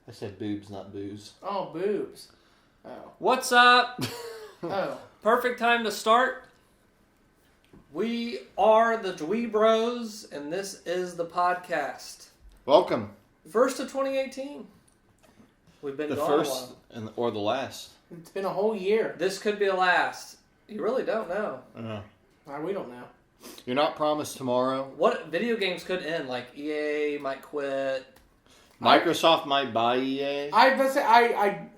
I said boobs, not booze. Oh, boobs. Oh. What's up? Oh. Perfect time to start. We are the DweeBros, and this is the podcast. Welcome. First of 2018. We've been The gone first or the last. It's been a whole year. This could be a last. You really don't know. We don't know. You're not promised tomorrow. What video games could end? Like EA might quit. Microsoft might buy EA. I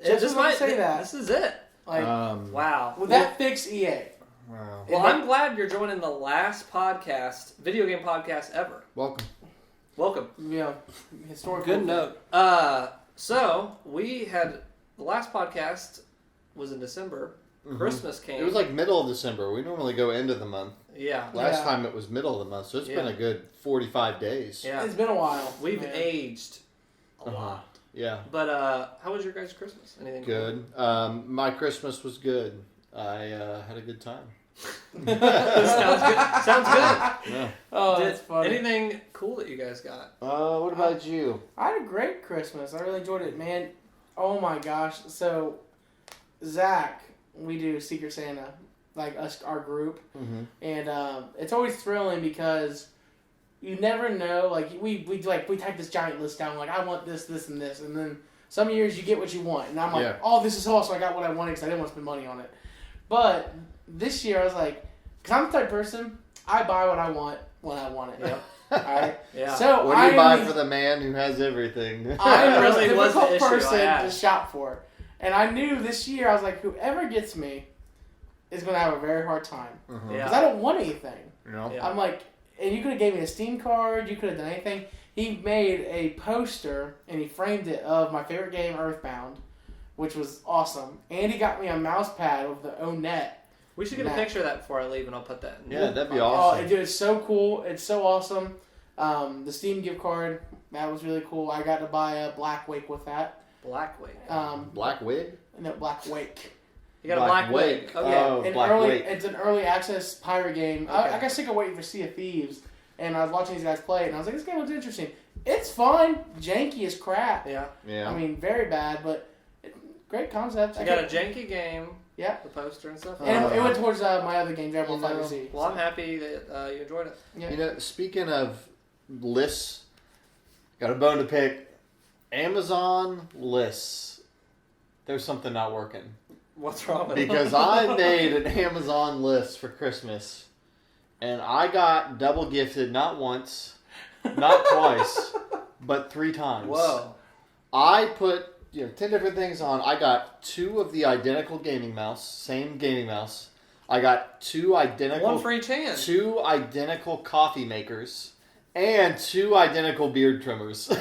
just want to say that. This is it. Like, wow. Would that fix EA? Wow. Well, I'm glad you're joining the last podcast, video game podcast ever. Welcome. Welcome. Yeah. Historical. Good note. So we had the last podcast was in December. Mm-hmm. Christmas came. It was like middle of December. We normally go end of the month. Yeah. Last time it was middle of the month, so it's been a good 45 days. Yeah. It's been a while. We've aged a lot. Yeah. But how was your guys' Christmas? Anything good? Cool? My Christmas was good. I had a good time. Sounds good. Sounds good. Yeah. Oh, that's funny. Anything cool that you guys got? What about you? I had a great Christmas. I really enjoyed it, man. Oh my gosh. So, Zach, we do Secret Santa, like our group, and it's always thrilling because you never know. Like we type this giant list down. Like I want this, this, and this, and then some years you get what you want, and I'm like, oh, this is awesome. I got what I wanted because I didn't want to spend money on it. But this year I was like, because I'm the type of person, I buy what I want when I want it. Yep. Alright? Yeah. So what do you buy for the man who has everything? I'm really a was the difficult issue person I had. to shop for. And I knew this year, I was like, whoever gets me is going to have a very hard time. Because I don't want anything. No. Yeah. I'm like, and you could have gave me a Steam card, you could have done anything. He made a poster, and he framed it of my favorite game, Earthbound, which was awesome. And he got me a mouse pad with the O-Net. We should get a picture of that before I leave, and I'll put that in. Yeah, that'd be awesome. Oh, dude, it's so cool. It's so awesome. The Steam gift card, that was really cool. I got to buy a Black Wake with that. Black Wake. Black Wig? No, Black Wake. You got a Black Wake. Okay. Oh, Black Wake. It's an early access pirate game. Okay. I got sick of waiting for Sea of Thieves, and I was watching these guys play it, and I was like, this game looks interesting. It's fun. Janky as crap. Yeah. I mean, very bad, but great concept. So you got a janky game. Yeah. The poster and stuff. And it went towards my other game, Ball FighterZ. Well, I'm happy that you enjoyed it. Yeah. You know, speaking of lists, got a bone to pick. Amazon lists. There's something not working. What's wrong with it? Because I made an Amazon list for Christmas, and I got double gifted not once, not twice, but 3 times. Whoa. I put 10 different things on. I got 2 of the identical gaming mouse, same gaming mouse. I got 2 identical... One for each hand. 2 identical coffee makers. And 2 identical beard trimmers. You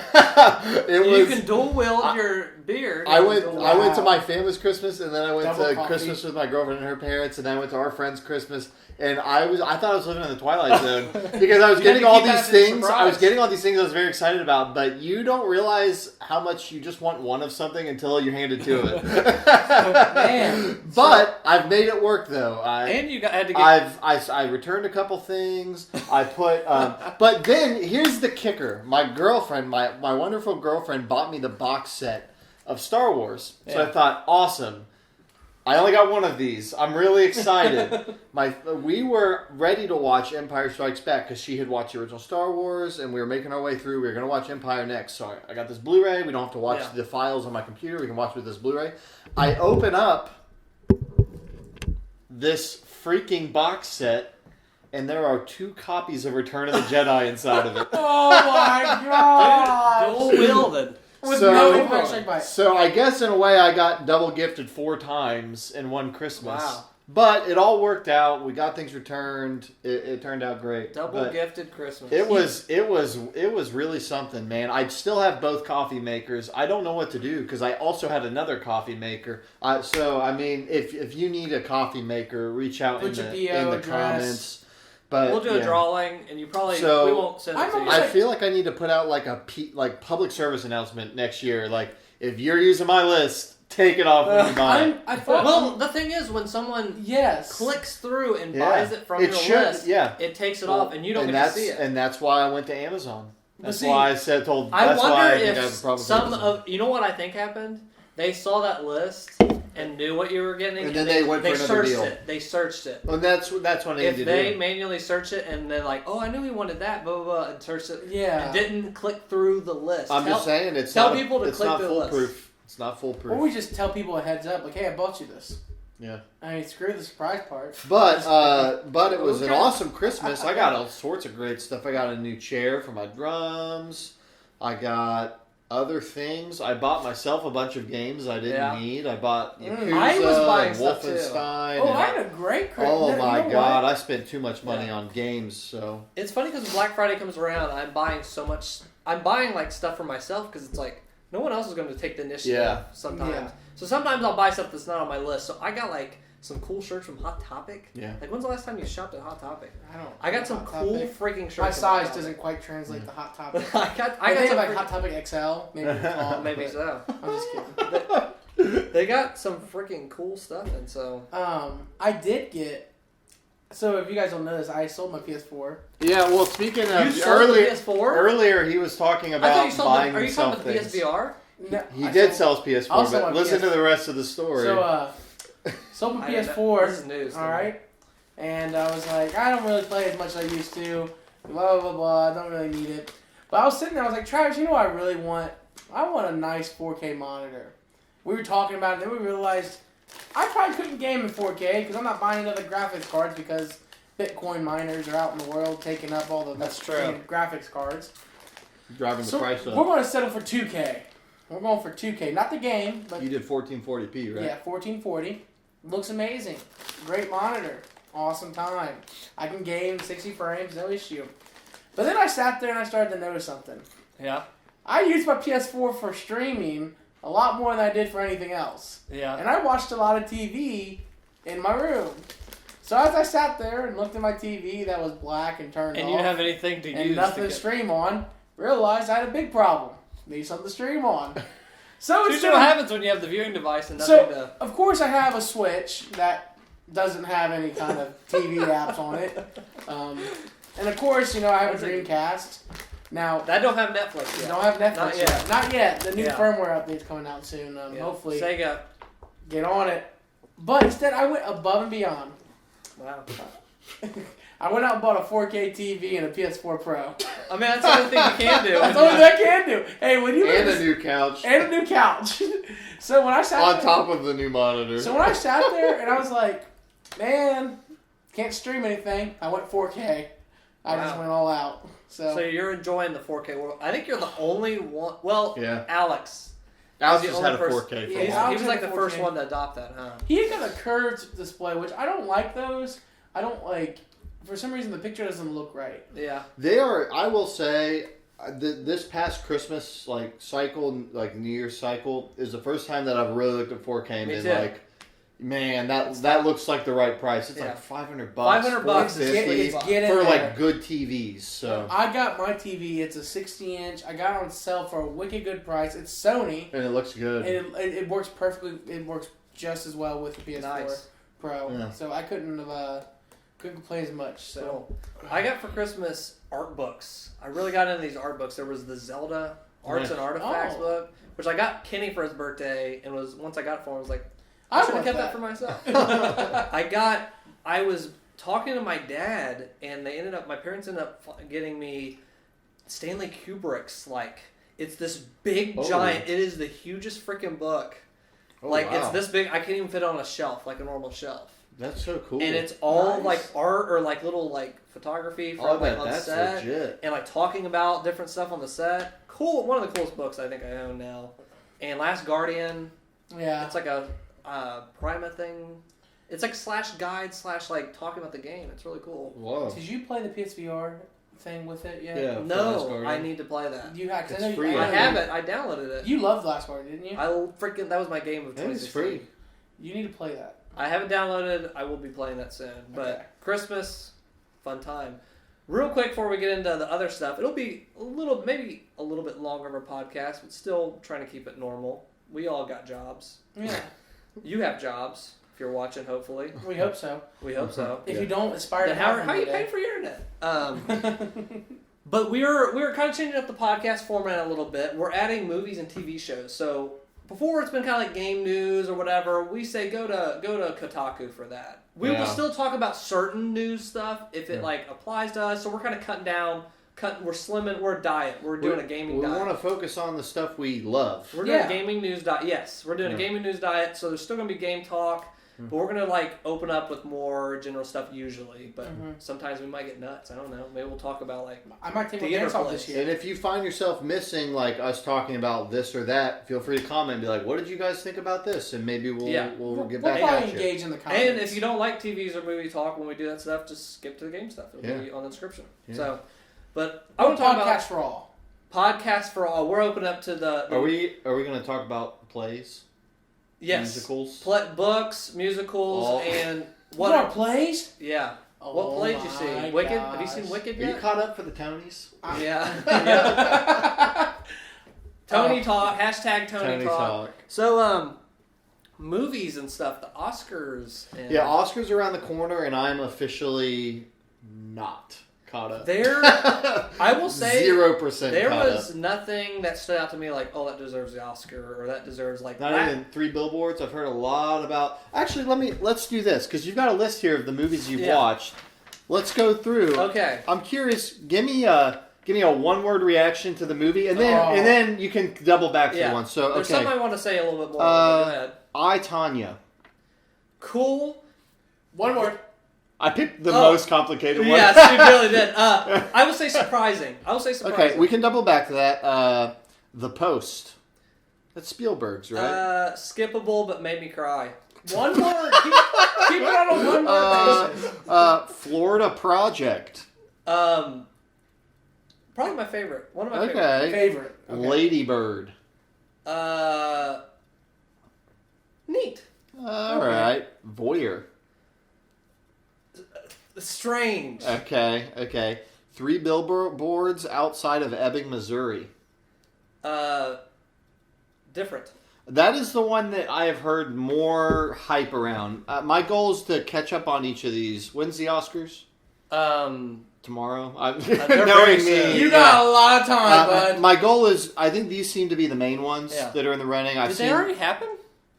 can dual wield your beard. I went to my family's Christmas, and then I went Double to coffee. Christmas with my girlfriend and her parents, and then I went to our friend's Christmas. And I thought I was living in the Twilight Zone because I was getting all these things. I was getting all these things I was very excited about, but you don't realize how much you just want one of something until you're handed 2 of it. Man. But I've made it work though. And you had to get. I returned a couple things. I put, but then here's the kicker. My girlfriend, my wonderful girlfriend, bought me the box set of Star Wars. So I thought, awesome. I only got one of these. I'm really excited. We were ready to watch Empire Strikes Back because she had watched the original Star Wars, and we were making our way through. We were going to watch Empire next. So I got this Blu-ray. We don't have to watch the files on my computer. We can watch with this Blu-ray. I open up this freaking box set, and there are 2 copies of Return of the Jedi inside of it. Oh my god! Dual wielded. So I guess in a way I got double gifted 4 times in one Christmas. Wow. But it all worked out. We got things returned. It turned out great. Double gifted Christmas. It was really something, man. I still have both coffee makers. I don't know what to do because I also had another coffee maker. So I mean, if you need a coffee maker, reach out in the comments. But we'll do a drawing, and you probably we won't send it to you. I feel like I need to put out like a public service announcement next year. Like, if you're using my list, take it off when you buy it. Well, the thing is, when someone clicks through and buys it from your list, it takes it off, and you don't get to see it. And that's why I went to Amazon. That's why I said told. I that's wonder why I think if I some of you know what I think happened. They saw that list and knew what you were getting, and then they went for another deal. They searched it. Well, that's what they need to do. If they manually search it and they're like, oh, I knew he wanted that, blah blah blah, and searched it, and didn't click through the list. I'm just saying it's tell not, people to it's click not the foolproof. list. It's not foolproof. Or we just tell people a heads up, like, hey, I bought you this. Yeah. I mean, screw the surprise part. But it was an awesome Christmas. I got all sorts of great stuff. I got a new chair for my drums. I got other things. I bought myself a bunch of games I didn't need. I bought Yakuza I was buying and stuff Wolfenstein. Oh, I had a great Christmas. Oh my God! I spent too much money on games. So it's funny because when Black Friday comes around, I'm buying so much. I'm buying like stuff for myself because it's like no one else is going to take the initiative sometimes. Yeah. So sometimes I'll buy stuff that's not on my list. So I got like some cool shirts from Hot Topic. Yeah. Like when's the last time you shopped at Hot Topic? I got some cool freaking shirts. My size doesn't quite translate to Hot Topic. I got some like Hot Topic XL. Maybe tall, maybe so. I'm just kidding. They got some freaking cool stuff, and so I did get. So if you guys don't know this, I sold my PS4. yeah. Well, speaking of you earlier, PS4? earlier he was talking about buying are you himself talking about the things. PSVR? No, He did sell his PS4, but listen to the rest of the story. So, sold my PS4. This is news. All right. And I was like, I don't really play as much as I used to. Blah, blah, blah. I don't really need it. But I was sitting there. I was like, Travis, you know what I really want? I want a nice 4K monitor. We were talking about it. Then we realized I probably couldn't game in 4K because I'm not buying another graphics cards because Bitcoin miners are out in the world taking up all the graphics cards. Driving the price up. We're going to settle for 2K. We're going for 2K. Not the game, but... You did 1440p, right? Yeah, 1440. Looks amazing. Great monitor. Awesome time. I can game 60 frames, no issue. But then I sat there and I started to notice something. Yeah. I used my PS4 for streaming a lot more than I did for anything else. Yeah. And I watched a lot of TV in my room. So as I sat there and looked at my TV that was black and turned off. And you didn't have anything to use. And nothing to stream on, realized I had a big problem. Need something to stream on. So it's what happens when you have the viewing device and nothing to... Of course I have a Switch that doesn't have any kind of TV apps on it. And of course, I have a Dreamcast. Now that don't have Netflix yet. Don't have Netflix yet. Not yet. The new firmware update's coming out soon. Hopefully Sega. Get on it. But instead I went above and beyond. Wow. I went out and bought a 4K TV and a PS4 Pro. I mean, that's the only thing you can do. That's the only thing I can do. Hey, when you and a new couch. And a new couch. So when I sat on top of the new monitor. So when I sat there and I was like, man, can't stream anything. I went 4K. I just went all out. So you're enjoying the 4K world. I think you're the only one. Well, Alex. Alex just had a 4K. He was like the first one to adopt that, huh? He got a curved display, which I don't like those. I don't like. For some reason, the picture doesn't look right. Yeah. They are. I will say, this past Christmas cycle, New Year's cycle, is the first time that I've really looked at 4K and been like, man, that looks like the right price. It's like $500. $500 is for good TVs. So I got my TV. It's a 60-inch. I got it on sale for a wicked good price. It's Sony, and it looks good. And it works perfectly. It works just as well with the PS4 Pro. Yeah. So I couldn't complain as much. So I got for Christmas art books. I really got into these art books. There was the Zelda Arts and Artifacts book, which I got Kenny for his birthday, and once I got it for him, I was like, I should have kept that for myself. I was talking to my dad, and my parents ended up getting me Stanley Kubrick's, it's this big giant, it is the hugest freaking book. It's this big, I can't even fit it on a shelf, like a normal shelf. That's so cool. And it's all art or little photography from on set. Legit. And talking about different stuff on the set. Cool, one of the coolest books I think I own now. And Last Guardian. Yeah. It's like a Prima thing. It's /guide/ talking about the game. It's really cool. Whoa. Did you play the PSVR thing with it yet? Yeah. No, I need to play that. You have it's free. I have it. I downloaded it. You loved Last Guardian, didn't you? That was my game of 2016. It's free. You need to play that. I haven't downloaded. I will be playing that soon. But Christmas, fun time. Real quick before we get into the other stuff, it'll be maybe a little bit longer of a podcast, but still trying to keep it normal. We all got jobs. Yeah. You have jobs. If you're watching, hopefully. We hope so. We hope so. If you don't, aspire to how are you paying for your internet? But we're kind of changing up the podcast format a little bit. We're adding movies and TV shows. So before it's been kind of like game news or whatever. We say go to Kotaku for that. We will still talk about certain news stuff if it like applies to us. So we're kind of cutting down. We're slimming. We're a diet. We're doing a gaming diet. We want to focus on the stuff we love. We're doing a gaming news diet. Yes, we're doing a gaming news diet. So there's still going to be game talk. But we're going to like open up with more general stuff usually. But sometimes we might get nuts. I don't know. Maybe we'll talk about like I might take my dance off this year. And if you find yourself missing like us talking about this or that, feel free to comment and be like, what did you guys think about this? And maybe we'll get back at you. Engage in the comments. And if you don't like TVs or movie talk when we do that stuff, just skip to the game stuff. It'll be on the description. Yeah. So, but I want to talk about Podcast for All. Podcast for All. We're open up to the Are we going to talk about plays? Yes. Musicals? Books, musicals, and what are plays? Yeah. What play did you see? Wicked? Have you seen Wicked yet? Are you caught up for the Tonys? Yeah. Tony Talk. Hashtag Tony Talk. So, movies and stuff. The Oscars. And Oscars around the corner, and I'm officially not caught up. I will say 0% there caught was up. Nothing that stood out to me like, oh, that deserves the Oscar, or that deserves like not even 3 billboards. I've heard a lot about. Actually, let's do this because you've got a list here of the movies you've watched. Let's go through. Okay. I'm curious. Give me a 1-word reaction to the movie, and then you can double back to the one. So there's something I want to say a little bit more. Go ahead. I, Tonya. Cool. One word. I picked the most complicated one. Yes, you really did. I would say surprising. Okay, we can double back to that. The Post. That's Spielberg's, right? Skippable, but made me cry. One word. Keep it on a one-word basis. Florida Project. Probably my favorite. One of my favorite. Okay. Lady Bird. Neat. All right. Voyeur. Strange. Okay. 3 billboards outside of Ebbing, Missouri. Different. That is the one that I have heard more hype around. My goal is to catch up on each of these. When's the Oscars? Tomorrow. Knowing me, you got a lot of time, bud. My goal is, I think these seem to be the main ones that are in the running. Did they already happen?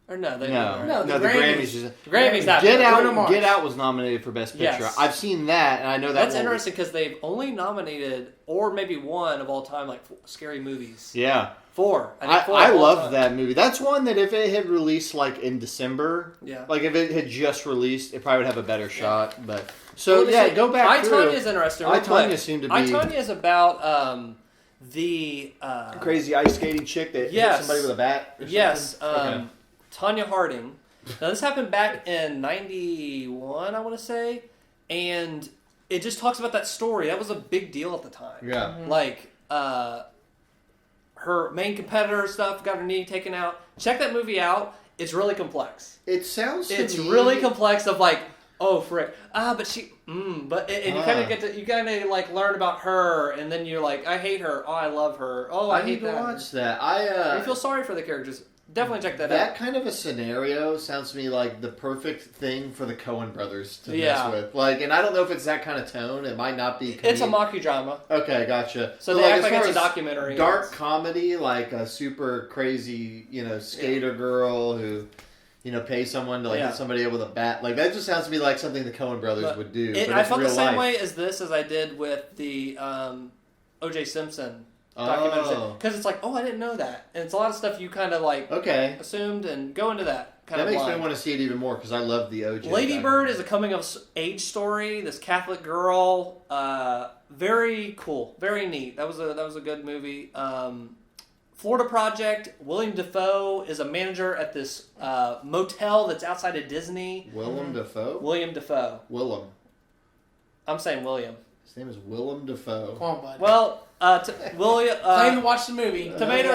Or no? The Grammys. The Grammys happened. Get Out was nominated for Best Picture. Yes. I've seen that, and I know that's interesting because they've only nominated, or maybe one of all time, like scary movies. Yeah. 4. I loved that movie. That's one that if it had released like in December, like if it had just released, it probably would have a better shot. But go back through. I, Tonya is interesting. I, Tonya seemed to be. I, Tonya is about the crazy ice skating chick that hit somebody with a bat. Or something? Tonya Harding. Now this happened back in '91, I want to say, and it just talks about that story. That was a big deal at the time. Yeah, like her main competitor stuff got her knee taken out. Check that movie out. It's really complex. It sounds. It's really complex. Of like, oh frick, but she, but and you kind of like learn about her, and then you're like, I hate her. Oh, I love her. Oh, I hate that. I need to watch that. You feel sorry for the characters. Definitely check that out. That kind of a scenario sounds to me like the perfect thing for the Coen brothers to mess with. Like, and I don't know if it's that kind of tone. It might not be. It's a mockudrama. Okay, gotcha. So they act like it's a documentary. Dark comedy, like a super crazy, skater girl who, pays someone to hit somebody up with a bat. Like that just sounds to me like something the Coen brothers would do. I felt the same way as I did with the O.J. Simpson documentary, because it's like, oh, I didn't know that, and it's a lot of stuff you kind of like assumed and go into that kind of. That makes me want to see it even more because I love the OJ. Lady Bird is a coming of age story. This Catholic girl, very cool, very neat. That was a good movie. Florida Project. William Dafoe is a manager at this motel that's outside of Disney. Willem Dafoe. William Dafoe. Willem. I'm saying William. His name is Willem Dafoe. Come on, bud. Well, William. Claim to watch the movie. Tomato.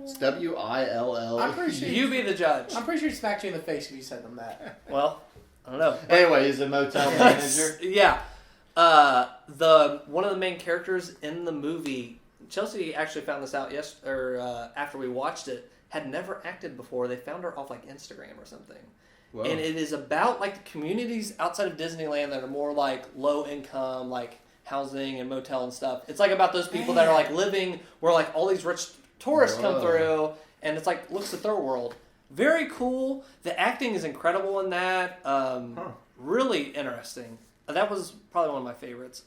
It's Will. I'm pretty sure you be the judge. I'm pretty sure he smacked you in the face if you said them that. Well, I don't know. Anyway, he's a motel manager. Yeah. One of the main characters in the movie, Chelsea actually found this out after we watched it, had never acted before. They found her off like Instagram or something. Whoa. And it is about like the communities outside of Disneyland that are more like low income, like housing and motel and stuff. It's like about those people that are like living where like all these rich tourists come through, and it's like looks the third world. Very cool. The acting is incredible in that. Really interesting. That was probably one of my favorites.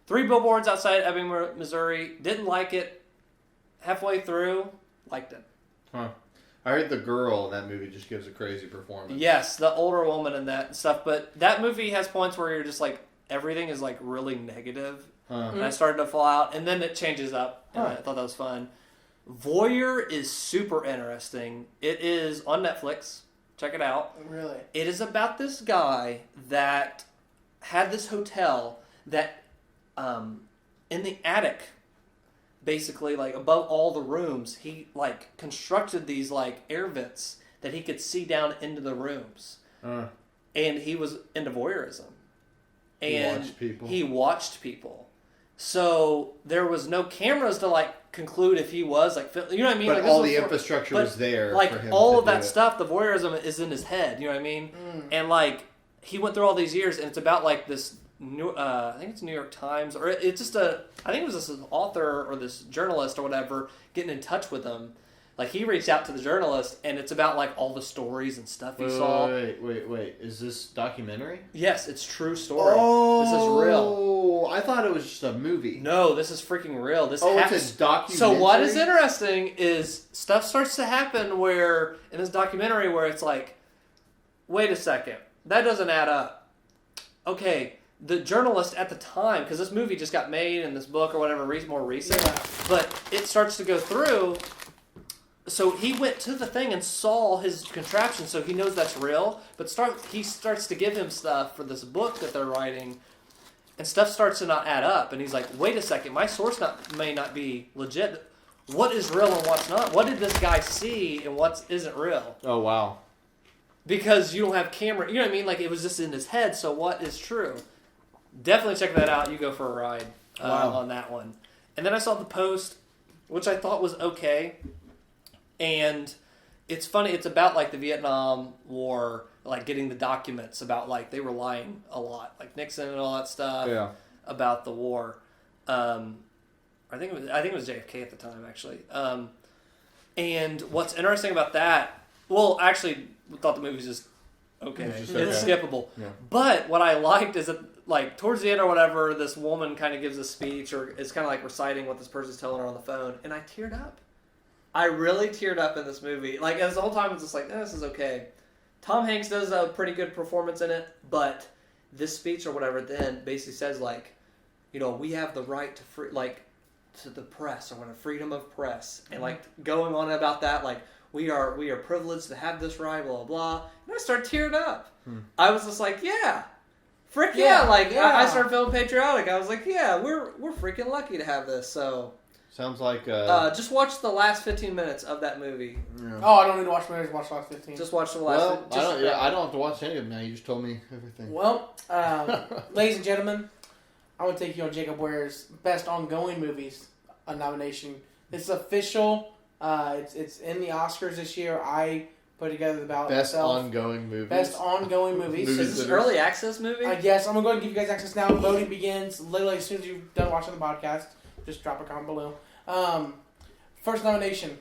3 Billboards Outside Ebbing, Missouri. Didn't like it. Halfway through, liked it. Huh. I heard the girl in that movie just gives a crazy performance. Yes, the older woman in that and stuff. But that movie has points where you're just like, everything is like really negative. And I started to fall out. And then it changes up. And I thought that was fun. Voyeur is super interesting. It is on Netflix. Check it out. Really? It is about this guy that had this hotel that in the attic, basically, like above all the rooms, he like constructed these like air vents that he could see down into the rooms. And he was into voyeurism. And he watched people. So there was no cameras to like conclude if he was like, you know what I mean? But like, all the infrastructure was there. Like for him all to of that do it. stuff, the voyeurism is in his head. You know what I mean? And like he went through all these years, and it's about like this. I think it's New York Times, or it's just I think it was this author or this journalist or whatever getting in touch with him. Like he reached out to the journalist, and it's about like all the stories and stuff he saw. Wait! Is this documentary? Yes, it's true story. Oh, this is real. Oh, I thought it was just a movie. No, this is freaking real. This it's a documentary. So what is interesting is stuff starts to happen where in this documentary where it's like, wait a second, that doesn't add up. Okay. The journalist at the time, because this movie just got made and this book or whatever, more recent, but it starts to go through. So he went to the thing and saw his contraption, so he knows that's real. But he starts to give him stuff for this book that they're writing, and stuff starts to not add up. And he's like, wait a second, my source may not be legit. What is real and what's not? What did this guy see and what isn't real? Oh, wow. Because you don't have camera, you know what I mean? Like it was just in his head, so what is true? Definitely check that out. You go for a ride on that one. And then I saw The Post, which I thought was okay. And it's funny. It's about like the Vietnam War, like getting the documents about like they were lying a lot, like Nixon and all that stuff about the war. I think it was JFK at the time actually. And what's interesting about that? Well, actually, I thought the movie was just okay. It's skippable. Yeah. But what I liked is that, like, towards the end or whatever, this woman kind of gives a speech or is kind of like reciting what this person's telling her on the phone, and I teared up. I really teared up in this movie. Like, as the whole time, it's just like, this is okay. Tom Hanks does a pretty good performance in it, but this speech or whatever then basically says, like, you know, we have the right to to the press or whatever, freedom of press, and like going on about that, like. We are privileged to have this right, blah, blah, blah. And I started tearing up. I was just like, yeah. Frick yeah. I started feeling patriotic. I was like, yeah, we're freaking lucky to have this. So sounds like... just watch the last 15 minutes of that movie. Yeah. Oh, I don't need to watch movies. Watch the last 15. Just watch the last 15. I don't have to watch any of them now. You just told me everything. Well, ladies and gentlemen, I want to take you on Jacob Ware's Best Ongoing Movies nomination. It's official... It's in the Oscars this year. I put together the ballot Best myself. ongoing movies. Best ongoing movies. So this is early access movie? Yes, I'm going to go ahead and give you guys access now. Voting begins literally as soon as you've done watching the podcast. Just drop a comment below. First nomination.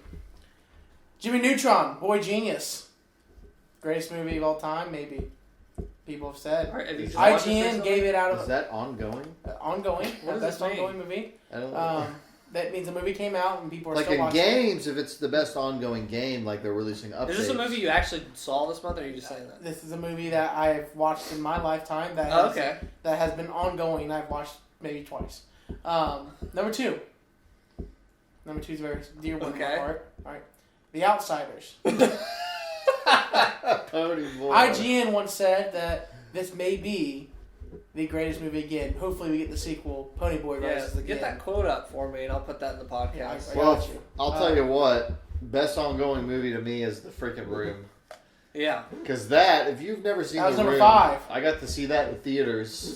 Jimmy Neutron, Boy Genius. Greatest movie of all time, maybe. People have said. Right, have IGN gave it out of... Is that ongoing? Ongoing. What Best does ongoing movie. I don't know. That means the movie came out and people are like still watching games, if it's the best ongoing game, like they're releasing updates. Is this a movie you actually saw this month, or are you just saying that? This is a movie that I've watched in my lifetime that has been ongoing. I've watched maybe twice. Number two. Number two is very dear to my heart. All right. The Outsiders. Pony Boy. IGN once said that this may be the greatest movie again. Hopefully we get the sequel, Pony Boy Rises again. Get that quote up for me and I'll put that in the podcast. Yeah, I'll tell you what, best ongoing movie to me is The Freaking Room. Yeah. Because that, if you've never seen that was The number Room, 5. I got to see that in theaters,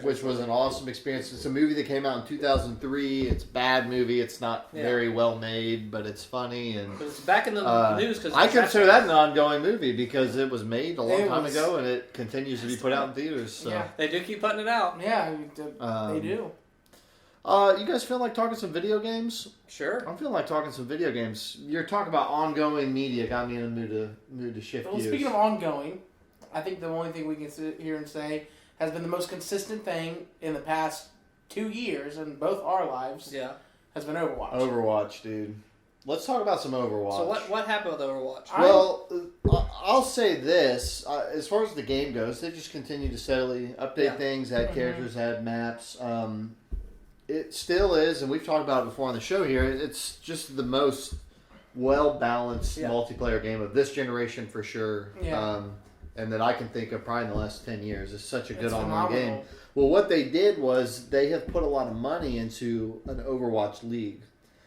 which was an awesome experience. It's a movie that came out in 2003. It's a bad movie. It's not very well made, but it's funny. And but it's back in the news. Cause I consider that an ongoing movie because it was made a long time ago and it continues to be put out in theaters. So. Yeah. They do keep putting it out. Yeah, they do. You guys feel like talking some video games? Sure. I'm feeling like talking some video games. You're talking about ongoing media. Got me in a mood to shift Well, gears. speaking of ongoing, I think the only thing we can sit here and say has been the most consistent thing in the past 2 years in both our lives. Yeah. Has been Overwatch. Overwatch, dude. Let's talk about some Overwatch. So what happened with Overwatch? Well, I'll say this. As far as the game goes, they just continue to steadily update things, add characters, add maps. It still is, and we've talked about it before on the show here, it's just the most well-balanced multiplayer game of this generation for sure. Yeah. And that I can think of probably in the last 10 years. It's such a good online game. Well, what they did was they have put a lot of money into an Overwatch League.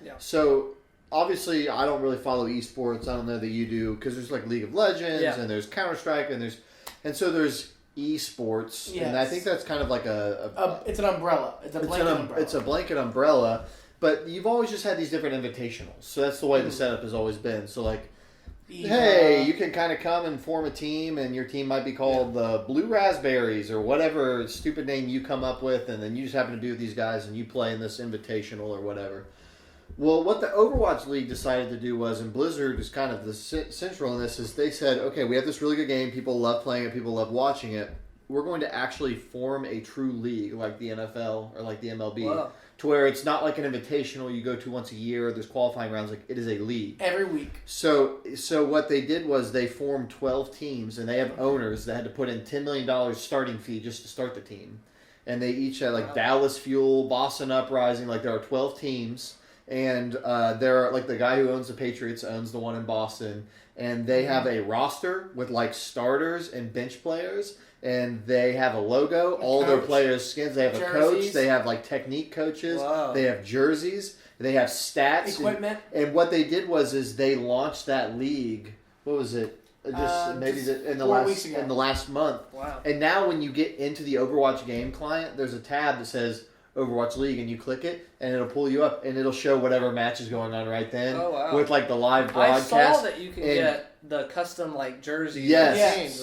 Yeah. So, obviously, I don't really follow esports. I don't know that you do, because there's like League of Legends, and there's Counter-Strike, and so there's esports, and I think that's kind of like it's an umbrella. It's a blanket umbrella. It's a blanket umbrella, but you've always just had these different invitationals. So that's the way the setup has always been. So like, hey, you can kind of come and form a team, and your team might be called the Blue Raspberries or whatever stupid name you come up with, and then you just happen to be with these guys, and you play in this invitational or whatever. Well, what the Overwatch League decided to do was, and Blizzard is kind of the central in this, is they said, okay, we have this really good game. People love playing it. People love watching it. We're going to actually form a true league like the NFL or like the MLB, to where it's not like an invitational you go to once a year. There's qualifying rounds. Like, it is a league. Every week. So what they did was they formed 12 teams, and they have owners that had to put in $10 million starting fee just to start the team. And they each had like Dallas Fuel, Boston Uprising. Like, there are 12 teams. And there are, like, the guy who owns the Patriots owns the one in Boston. And they have a roster with, like, starters and bench players. And they have a logo. All their players' skins. They have a coach. They have, like, technique coaches. Wow. They have jerseys. They have stats. Equipment. And what they did was they launched that league. What was it? In the last month. Wow. And now when you get into the Overwatch game client, there's a tab that says Overwatch League, and you click it, and it'll pull you up, and it'll show whatever match is going on right then with like the live broadcast. I saw that you can get the custom like jerseys. Yes,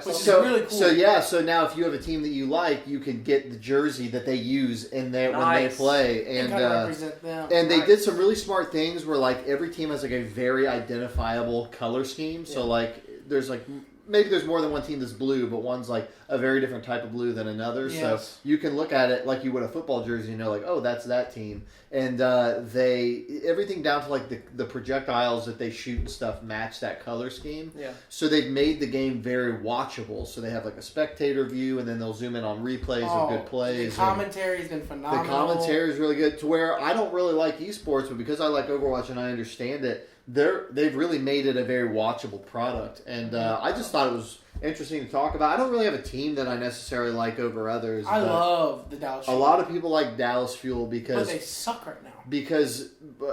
which is really cool. So now if you have a team that you like, you can get the jersey that they use in there when they play, and represent them. And they did some really smart things where like every team has like a very identifiable color scheme. So like there's like. Maybe there's more than one team that's blue, but one's like a very different type of blue than another. Yes. So you can look at it like you would a football jersey and know like, oh, that's that team. And everything down to like the projectiles that they shoot and stuff match that color scheme. Yeah. So they've made the game very watchable. So they have like a spectator view, and then they'll zoom in on replays of good plays. The commentary's been phenomenal. The commentary is really good. To where I don't really like esports, but because I like Overwatch and I understand it, they've really made it a very watchable product, and I just thought it was interesting to talk about. I don't really have a team that I necessarily like over others. I love the Dallas Fuel. A lot of people like Dallas Fuel because... But they suck right now. Because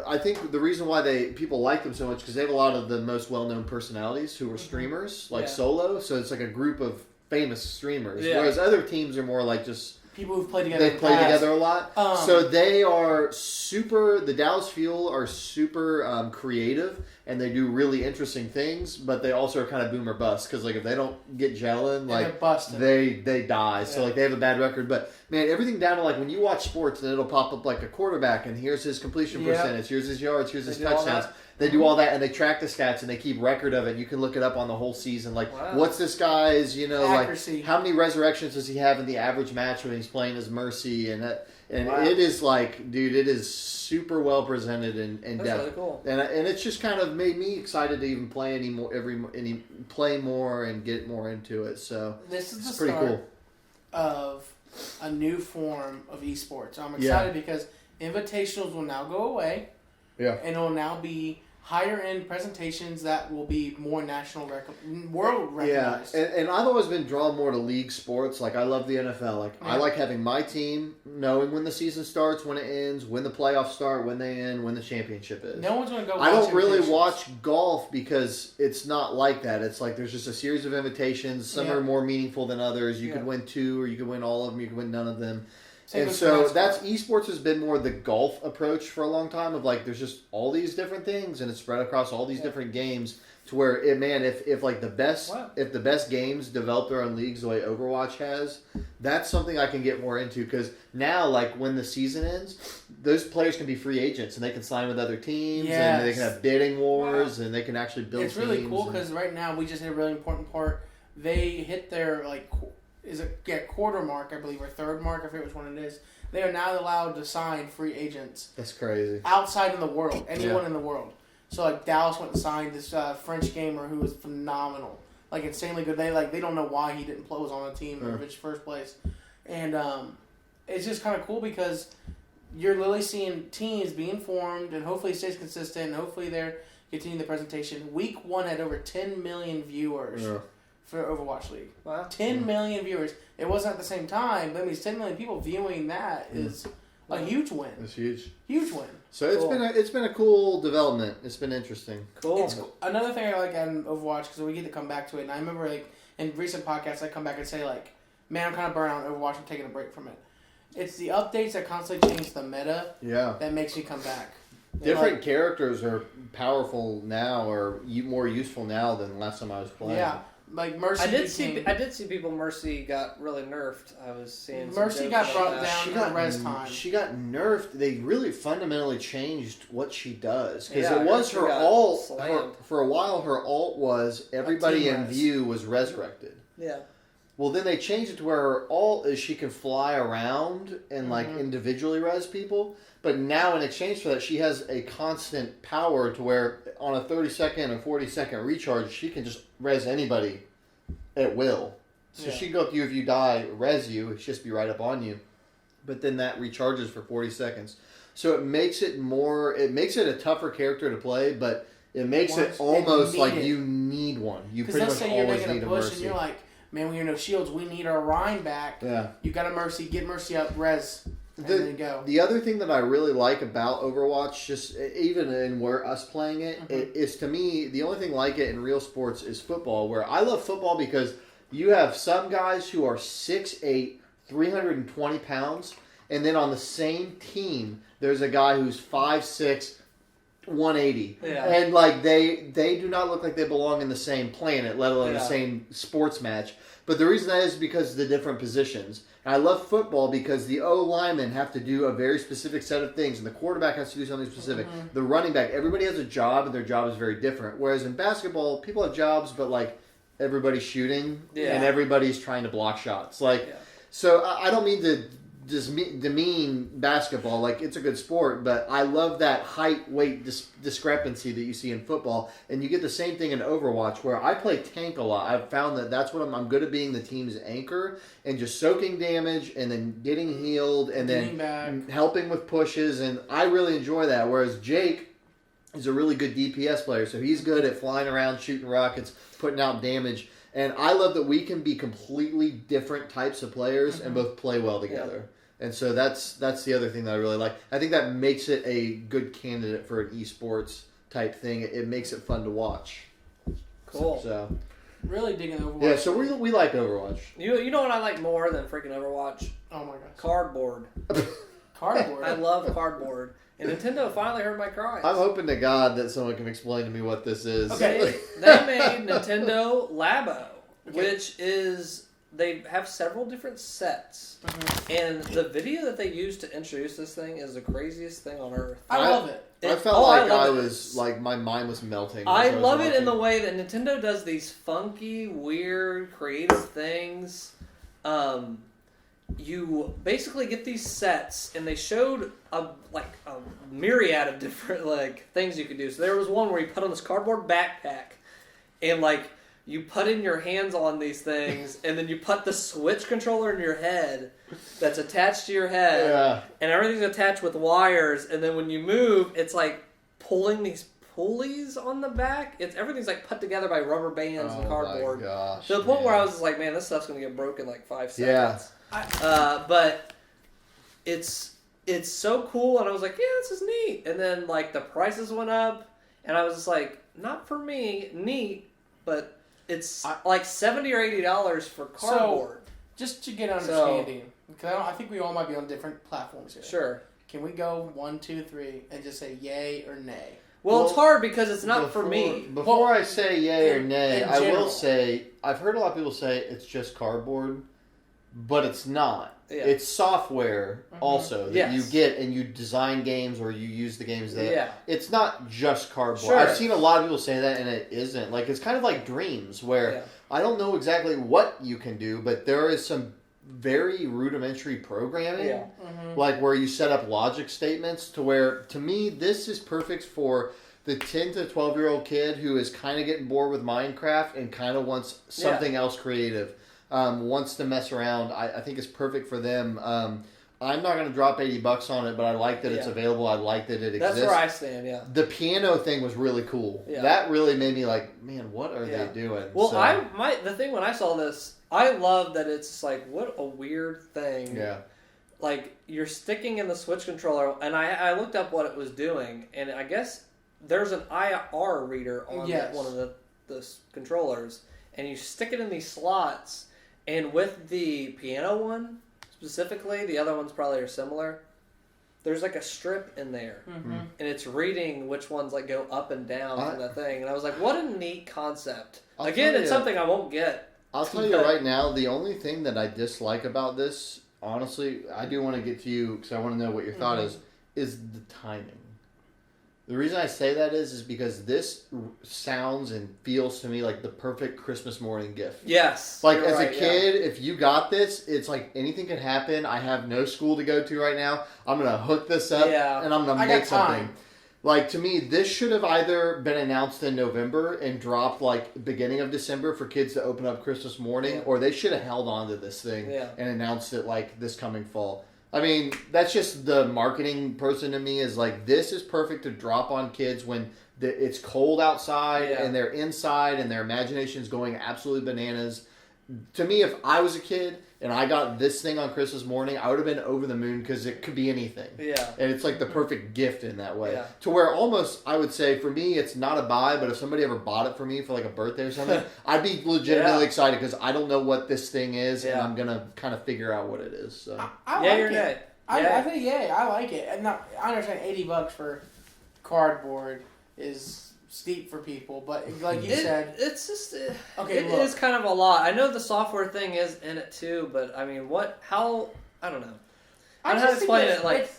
I think the reason why people like them so much because they have a lot of the most well-known personalities who are streamers, like Solo, so it's like a group of famous streamers, whereas other teams are more like just... People who've played together. They play together a lot. So they are the Dallas Fuel are super creative, and they do really interesting things, but they also are kind of boom or bust, because like if they don't get gelling, like they die. So like they have a bad record. But man, everything down to like when you watch sports, then it'll pop up like a quarterback, and here's his completion percentage, here's his yards, here's his touchdowns. They do all that, and they track the stats, and they keep record of it. You can look it up on the whole season. Like, what's this guy's, accuracy. Like, how many resurrections does he have in the average match when he's playing as Mercy? And it is like, dude, it is super well presented and That's really cool. And it's just kind of made me excited to even play play more and get more into it. So this is pretty cool. Of a new form of esports. I'm excited because invitationals will now go away. Yeah. And it will now be higher end presentations that will be more world recognized. Yeah, and I've always been drawn more to league sports. Like, I love the NFL. Like, I like having my team, knowing when the season starts, when it ends, when the playoffs start, when they end, when the championship is. No one's going to go. I don't really watch golf because it's not like that. It's like there's just a series of invitations. Some are more meaningful than others. You could win 2, or you could win all of them. You could win none of them. And so esports has been more the golf approach for a long time of like there's just all these different things and it's spread across all these different games to where if like the best games develop their own leagues the way Overwatch has, that's something I can get more into because now like when the season ends, those players can be free agents and they can sign with other teams and they can have bidding wars and they can actually build teams. It's really cool because right now we just hit a really important part. They hit their quarter mark, I believe, or third mark, I forget which one it is. They are now allowed to sign free agents. That's crazy. Outside in the world, anyone in the world. So like Dallas went and signed this French gamer who was phenomenal, like insanely good. They don't know why he didn't was on a team in his first place, and it's just kind of cool because you're literally seeing teams being formed, and hopefully it stays consistent, and hopefully they're continuing the presentation. Week 1 had over 10 million viewers. Yeah. For Overwatch League. Wow. 10 million viewers. It wasn't at the same time, but I mean, 10 million people viewing that is a huge win. It's huge. Huge win. So it's been a cool development. It's been interesting. Cool. Another thing I like on Overwatch, because we get to come back to it, and I remember like in recent podcasts I come back and say like, man, I'm kind of burnt out on Overwatch. I'm taking a break from it. It's the updates that constantly change the meta that makes me come back. Different characters are powerful now or more useful now than last time I was playing. Yeah. Like Mercy, I did see people. Mercy got really nerfed. I was seeing Mercy got brought down in res time. She got nerfed. They really fundamentally changed what she does because it was her ult. For a while, her ult was everybody in view was resurrected. Yeah. Well, then they changed it to where her ult is she can fly around and like individually res people. But now in exchange for that, she has a constant power to where on a 30-second or 40-second recharge, she can just res anybody at will. So she can go up to you if you die, res you, it just be right up on you. But then that recharges for 40 seconds. So it makes it a tougher character to play, but it makes it almost like you need one. You pretty much always need a Mercy. And you're like, man, we have no shields, we need our Rhine back. Yeah. You got a Mercy, get Mercy up, res. The other thing that I really like about Overwatch, just even in where us playing it, is to me, the only thing like it in real sports is football, where I love football because you have some guys who are 6'8", 320 pounds, and then on the same team, there's a guy who's 5'6", 180. Yeah. And like they do not look like they belong in the same planet, let alone the same sports match. But the reason that is because of the different positions. And I love football because the O-linemen have to do a very specific set of things, and the quarterback has to do something specific. The running back, everybody has a job, and their job is very different. Whereas in basketball, people have jobs, but like everybody's shooting, and everybody's trying to block shots. So I don't mean to demean basketball. Like, it's a good sport, but I love that height-weight discrepancy that you see in football, and you get the same thing in Overwatch, where I play tank a lot. I've found that that's what I'm good at, being the team's anchor and just soaking damage and then getting healed and then helping with pushes, and I really enjoy that, whereas Jake is a really good DPS player, so he's good at flying around, shooting rockets, putting out damage. And I love that we can be completely different types of players and both play well together. Yeah. And so that's the other thing that I really like. I think that makes it a good candidate for an esports type thing. It makes it fun to watch. Cool. So really digging Overwatch. Yeah, so we like Overwatch. You know what I like more than freaking Overwatch? Oh my gosh. Cardboard. Cardboard? I love cardboard. And Nintendo finally heard my cries. I'm hoping to God that someone can explain to me what this is. Okay, they made Nintendo Labo, which is... They have several different sets, and the video that they used to introduce this thing is the craziest thing on earth. I love it. I felt like my mind was melting. I love it in the way that Nintendo does these funky, weird, creative things. You basically get these sets, and they showed a myriad of different things you could do. So there was one where you put on this cardboard backpack, and you put in your hands on these things, and then you put the Switch controller in your head that's attached to your head, and everything's attached with wires, and then when you move, it's like pulling these pulleys on the back. Everything's like put together by rubber bands and cardboard. Oh my gosh, to the point where I was just like, man, this stuff's gonna get broken in like 5 seconds. Yeah. But it's so cool, and I was like, yeah, this is neat. And then like the prices went up, and I was just like, not for me, neat, but it's like $70 or $80 for cardboard. So, just to get understanding, because I think we all might be on different platforms here. Sure. Can we go 1, 2, 3 and just say yay or nay? Well, it's hard because it's not for me. Before I say yay or nay, I general. will say I've heard a lot of people say it's just cardboard, but it's not. Yeah. It's software also that you get and you design games or you use the games that. Yeah. It's not just cardboard. Sure. I've seen a lot of people say that and it isn't. Like it's kind of like Dreams where I don't know exactly what you can do, but there is some very rudimentary programming, like where you set up logic statements to where, to me, this is perfect for the 10 to 12-year-old kid who is kind of getting bored with Minecraft and kind of wants something else creative, wants to mess around. I think it's perfect for them. I'm not going to drop $80 on it, but I like that it's available. I like that it exists. That's where I stand, The piano thing was really cool. Yeah. That really made me like, man, what are they doing? Well, the thing when I saw this, I love that it's like, what a weird thing. Yeah. Like, you're sticking in the Switch controller, and I looked up what it was doing, and I guess there's an IR reader on one of the controllers, and you stick it in these slots, and with the piano one, specifically, the other ones probably are similar, there's like a strip in there, and it's reading which ones like go up and down from the thing, and I was like, what a neat concept. Again, it's something I won't get. I'll tell you right now, the only thing that I dislike about this, honestly, I do want to get to you because I want to know what your thought is the timing. The reason I say that is because this sounds and feels to me like the perfect Christmas morning gift. Yes. Like as a kid, if you got this, it's like anything could happen. I have no school to go to right now. I'm going to hook this up and I'm going to make something. Like, to me, this should have either been announced in November and dropped, like, beginning of December for kids to open up Christmas morning, or they should have held on to this thing and announced it, like, this coming fall. I mean, that's just the marketing person to me is, like, this is perfect to drop on kids when it's cold outside and they're inside and their imagination's going absolutely bananas. To me, if I was a kid and I got this thing on Christmas morning, I would have been over the moon because it could be anything. Yeah. And it's like the perfect gift in that way. Yeah. To where almost, I would say, for me, it's not a buy, but if somebody ever bought it for me for like a birthday or something, I'd be legitimately excited because I don't know what this thing is and I'm going to kind of figure out what it is. So. I like it. I think, I like it. And I understand $80 for cardboard is steep for people, but like you said, it's just it is kind of a lot. I know the software thing is in it too, but I mean, I don't know. I don't know how to explain it. Like,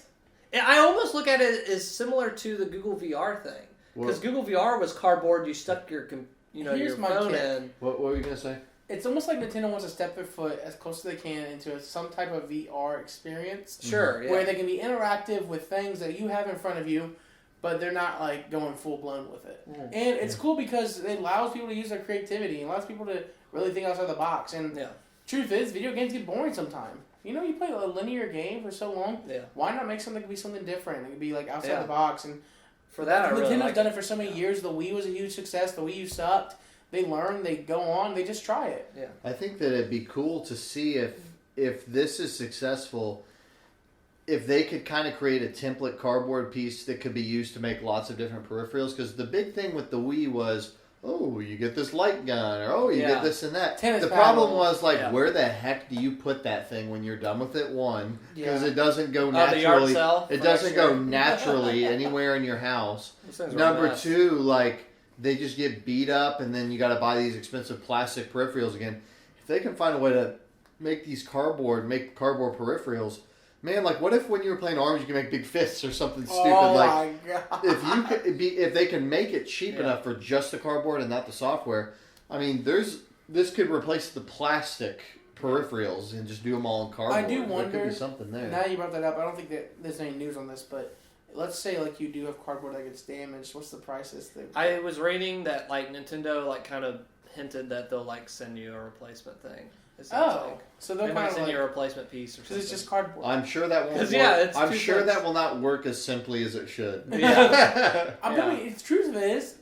I almost look at it as similar to the Google VR thing because Google VR was cardboard. You stuck your your phone in. What were you gonna say? It's almost like Nintendo wants to step their foot as close as they can into some type of VR experience. Sure, where they can be interactive with things that you have in front of you. But they're not, like, going full-blown with it. And it's cool because it allows people to use their creativity. It allows people to really think outside the box. And truth is, video games get boring sometimes. You know, you play a linear game for so long. Yeah. Why not make something be something different? It could be, like, outside the box. And for that, Nintendo's done it for so many years. The Wii was a huge success. The Wii U sucked. They learn. They go on. They just try it. Yeah. I think that it'd be cool to see if this is successful, if they could kind of create a template cardboard piece that could be used to make lots of different peripherals. Because the big thing with the Wii was, you get this light gun, or you get this and that. The problem was, like, where the heck do you put that thing when you're done with it? One, because it doesn't go naturally. It doesn't go naturally anywhere in your house. Number two, like, they just get beat up, and then you got to buy these expensive plastic peripherals again. If they can find a way to make cardboard peripherals. Man, like, what if when you were playing arms, you could make big fists or something stupid? My God. If they can make it cheap enough for just the cardboard and not the software, I mean, this could replace the plastic peripherals and just do them all in cardboard. I do wonder. There could be something there. Now you brought that up, I don't think that there's any news on this, but let's say like you do have cardboard that gets damaged. What's the price of this thing? I was reading that like Nintendo like kind of hinted that they'll like send you a replacement thing. It sounds like. So they'll They kind might of send like, you a replacement piece or something. because it's just cardboard. I'm sure that won't. 'Cause, work. yeah, it's I'm two sure things. that will not work as simply as it should. Yeah. I mean, the truth of it is,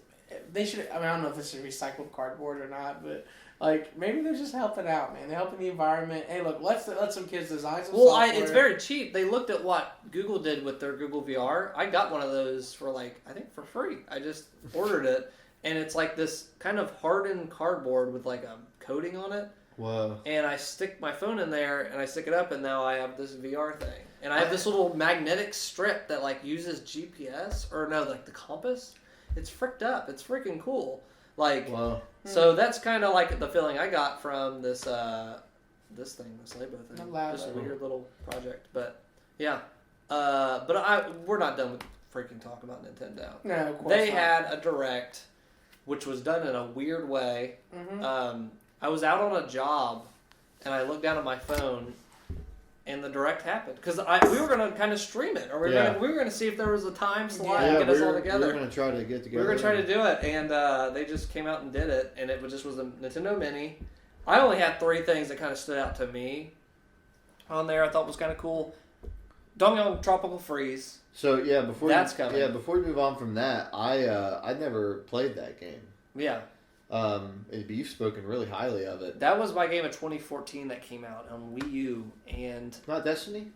they should. I mean, I don't know if this is recycled cardboard or not, but like maybe they're just helping out, man. They're helping the environment. Hey, look, let some kids design some software. It's very cheap. They looked at what Google did with their Google VR. I got one of those for I think for free. I just ordered it, and it's like this kind of hardened cardboard with like a coating on it. Whoa. And I stick my phone in there, and I stick it up, and now I have this VR thing. And I have this little magnetic strip that like uses GPS or no, like the compass. It's fricked up. It's freaking cool. Like, Wow. so that's kind of like the feeling I got from this Labo thing. Labo. Just a weird little project, but yeah. We're not done with freaking talking about Nintendo. No, of course They not. had a direct, which was done in a weird way. Mm-hmm. I was out on a job, and I looked down at my phone, and the direct happened because we were going to kind of stream it, or we were going to see if there was a time slot to get us all together. We were going to try to get together. We were going to try to do it, and they just came out and did it, and it just was a Nintendo Mini. I only had 3 things that kind of stood out to me on there. I thought was kind of cool. Donkey Kong Tropical Freeze. So yeah, before we move on from that, I never played that game. Yeah. You've spoken really highly of it. That was my game of 2014 that came out on Wii U, and Not Destiny?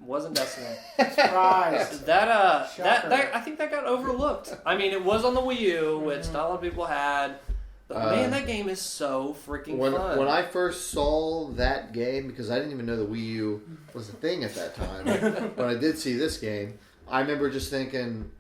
wasn't Destiny. Surprise. that Shocker. I think that got overlooked. I mean, it was on the Wii U, which not a lot of people had. But man, that game is so freaking fun. When I first saw that game, because I didn't even know the Wii U was a thing at that time, when I did see this game, I remember just thinking,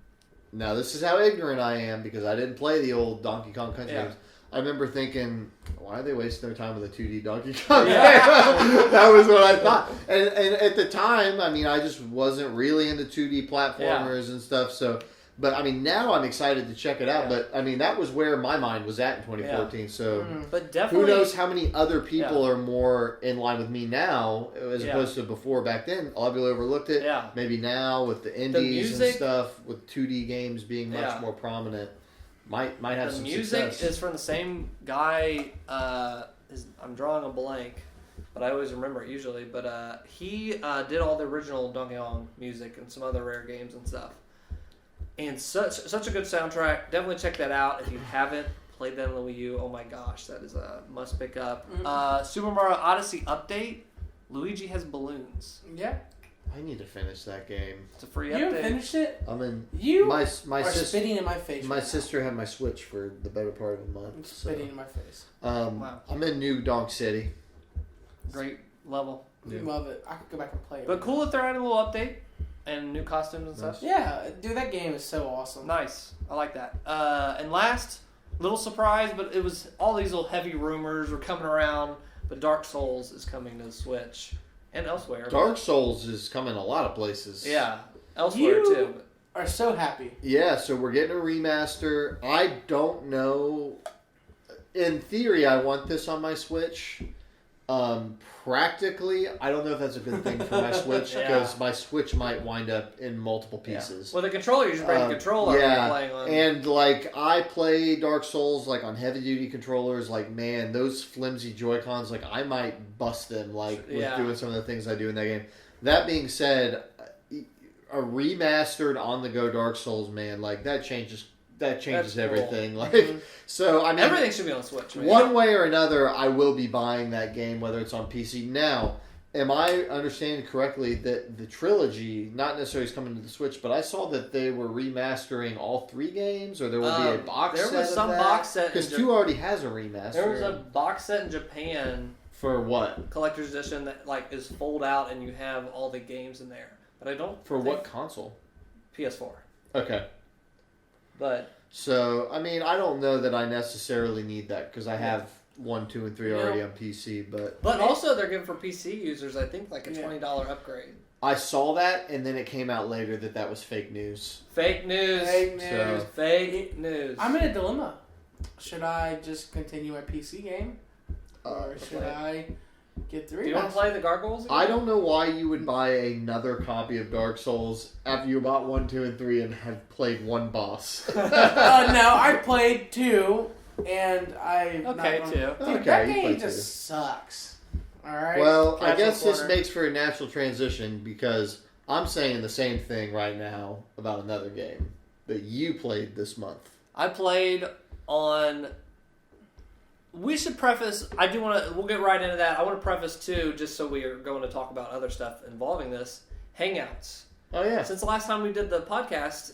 now this is how ignorant I am, because I didn't play the old Donkey Kong Country games. I remember thinking, why are they wasting their time with a 2D Donkey Kong game? That was what I thought. And at the time, I mean, I just wasn't really into 2D platformers and stuff, so... But, I mean, now I'm excited to check it out. Yeah. But, I mean, that was where my mind was at in 2014. Yeah. So, but definitely, who knows how many other people are more in line with me now as opposed to before back then. A lot of people overlooked it. Yeah. Maybe now with the indies and stuff, with 2D games being much more prominent, might have some success. The music is from the same guy. I'm drawing a blank, but I always remember it usually. But he did all the original Donkey Kong music and some other rare games and stuff. And such a good soundtrack. Definitely check that out if you haven't played that on the Wii U. Oh my gosh, that is a must pick up. Super Mario Odyssey update. Luigi has balloons. Yeah. I need to finish that game. It's a free update. You haven't finished it? I mean, you my spitting in my face. My sister had my Switch for the better part of a month. I'm spitting in my face. Wow. I'm in New Donk City. Great level. Yeah. Love it. I could go back and play it. But cool that they're adding a little update. And new costumes and stuff. Yeah, dude, that game is so awesome. Nice. I like that. And last, little surprise, but it was all these little heavy rumors were coming around, but Dark Souls is coming to the Switch and elsewhere. Dark Souls is coming a lot of places. Yeah, elsewhere too. Are so happy. Yeah, so we're getting a remaster. I don't know. In theory, I want this on my Switch. Practically, I don't know if that's a good thing for my Switch because my Switch might wind up in multiple pieces. Yeah. Well, the controller, you just bring the controller you're playing on. And like I play Dark Souls like on heavy duty controllers. Like man, those flimsy Joy-Cons, like I might bust them like with doing some of the things I do in that game. That being said, a remastered on the go Dark Souls, man, like that changes everything. Cool. Like so, I mean, everything should be on Switch. Man. One way or another, I will be buying that game, whether it's on PC. Now, am I understanding correctly that the trilogy, not necessarily is coming to the Switch, but I saw that they were remastering all 3 games, or there will be a box set. There was some box set because 2 already has a remaster. There was a box set in Japan for what collector's edition that like is fold out and you have all the games in there. But I don't. For what console? PS4. Okay. But so, I mean, I don't know that I necessarily need that because I have 1, 2, and 3 already on PC. But also they're giving for PC users, I think, like a $20 upgrade. I saw that, and then it came out later that was fake news. Fake news. Fake news. So, fake news. I'm in a dilemma. Should I just continue my PC game, or should I get the remaster? Do you want to play the Gargoyles again? I don't know why you would buy another copy of Dark Souls after you bought 1, 2, and 3 and have played one boss. No, I played 2. and I too. Dude, that game just sucks. All right. Well, I guess this makes for a natural transition because I'm saying the same thing right now about another game that you played this month. I played on. We should preface. I do want to. We'll get right into that. I want to preface too, just so we are going to talk about other stuff involving this. Hangouts. Oh yeah. Since the last time we did the podcast,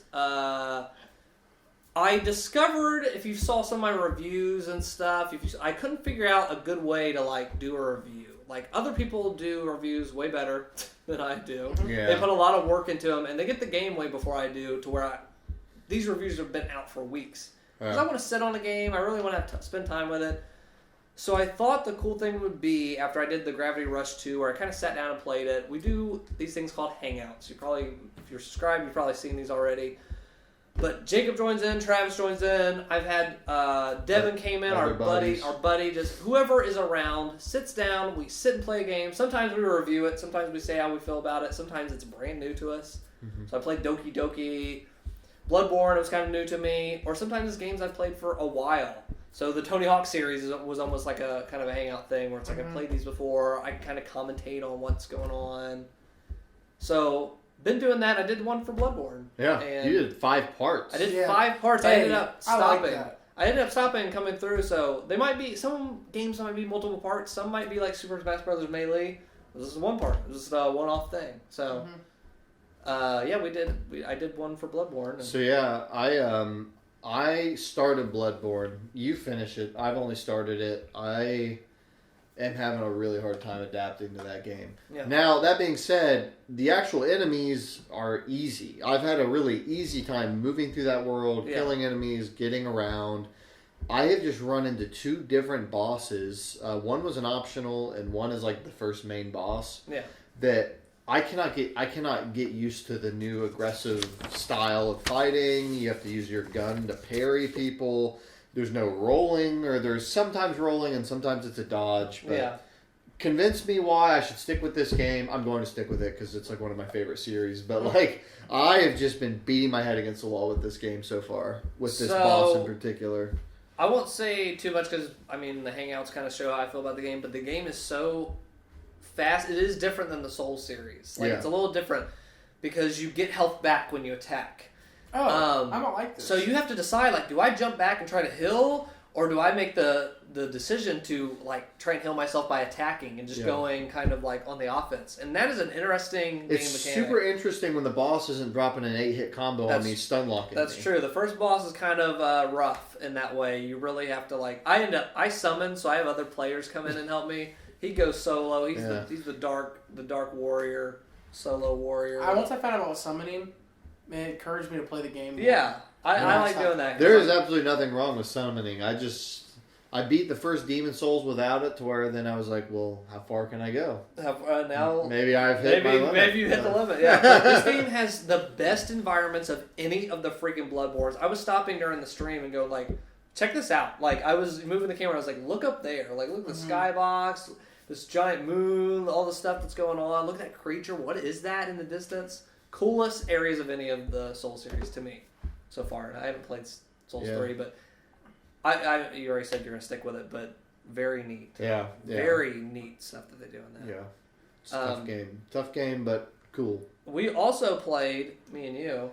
I discovered, if you saw some of my reviews and stuff, I couldn't figure out a good way to do a review. Like, other people do reviews way better than I do. Yeah. They put a lot of work into them, and they get the game way before I do, to where these reviews have been out for weeks. Because I want to sit on a game, I really want to spend time with it. So I thought the cool thing would be, after I did the Gravity Rush 2, where I kind of sat down and played it, we do these things called Hangouts. You probably, if you're subscribed, you've probably seen these already. But Jacob joins in, Travis joins in. I've had Devin came in, our buddy, just whoever is around sits down. We sit and play a game. Sometimes we review it. Sometimes we say how we feel about it. Sometimes it's brand new to us. Mm-hmm. So I played Doki Doki. Bloodborne was kind of new to me. Or sometimes it's games I've played for a while. So the Tony Hawk series was almost like a kind of a hangout thing where it's like I've played these before. I can kind of commentate on what's going on. So been doing that. I did one for Bloodborne. Yeah, and you did 5 parts. I did 5 parts. I ended up stopping. I ended up stopping and coming through. So they might be some games might be multiple parts. Some might be like Super Smash Bros. Melee. This is one part. This is a one-off thing. So yeah, I did one for Bloodborne. So yeah, I started Bloodborne. You finish it. I've only started it. I am having a really hard time adapting to that game. Yeah. Now, that being said, the actual enemies are easy. I've had a really easy time moving through that world, killing enemies, getting around. I have just run into 2 different bosses. One was an optional, and one is like the first main boss. Yeah. That I cannot get used to the new aggressive style of fighting. You have to use your gun to parry people. There's no rolling, or there's sometimes rolling and sometimes it's a dodge. But convince me why I should stick with this game. I'm going to stick with it because it's like one of my favorite series. But I have just been beating my head against the wall with this game so far, with this boss in particular. I won't say too much because, the Hangouts kind of show how I feel about the game. But the game is so fast. It is different than the Souls series. It's a little different because you get health back when you attack. Oh, I don't like this. So you have to decide, do I jump back and try to heal, or do I make the decision to, try and heal myself by attacking and just going kind of, on the offense? And that is an interesting game mechanic. It's super interesting when the boss isn't dropping an 8-hit combo on me, stun locking That's true. The first boss is kind of rough in that way. You really have to, I summon, so I have other players come in and help me. He goes solo. He's the dark warrior, solo warrior. Once I found out about summoning, it encouraged me to play the game. Yeah, I like doing that. There is absolutely nothing wrong with summoning. I beat the first Demon Souls without it, to where then I was like, well, how far can I go? Now maybe I've hit my limit. Maybe you hit the limit. Yeah, this game has the best environments of any of the freaking Bloodborns. I was stopping during the stream and go check this out. I was moving the camera. I was like, look up there. Look at the skybox. This giant moon, all the stuff that's going on. Look at that creature. What is that in the distance? Coolest areas of any of the Soul series to me so far. I haven't played Souls 3, but you already said you're going to stick with it, but very neat. Yeah. Very neat stuff that they do in that. Yeah. It's a tough game. Tough game, but cool. We also played, me and you,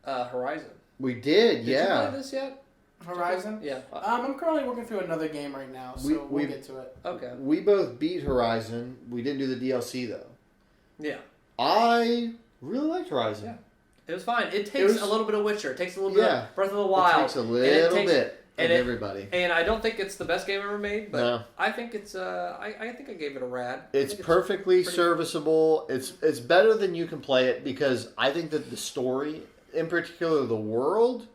Horizon. We did, Did you play this yet? Horizon? Yeah. I'm currently working through another game right now, so we'll get to it. Okay. We both beat Horizon. We didn't do the DLC, though. Yeah. I really liked Horizon. Yeah. It was fine. It takes a little bit of Witcher. It takes a little bit of Breath of the Wild. It takes a little bit from everybody. And I don't think it's the best game ever made, but I think it's I think I gave it a rad. It's perfectly serviceable. It's better than you can play it, because I think that the story, in particular the world,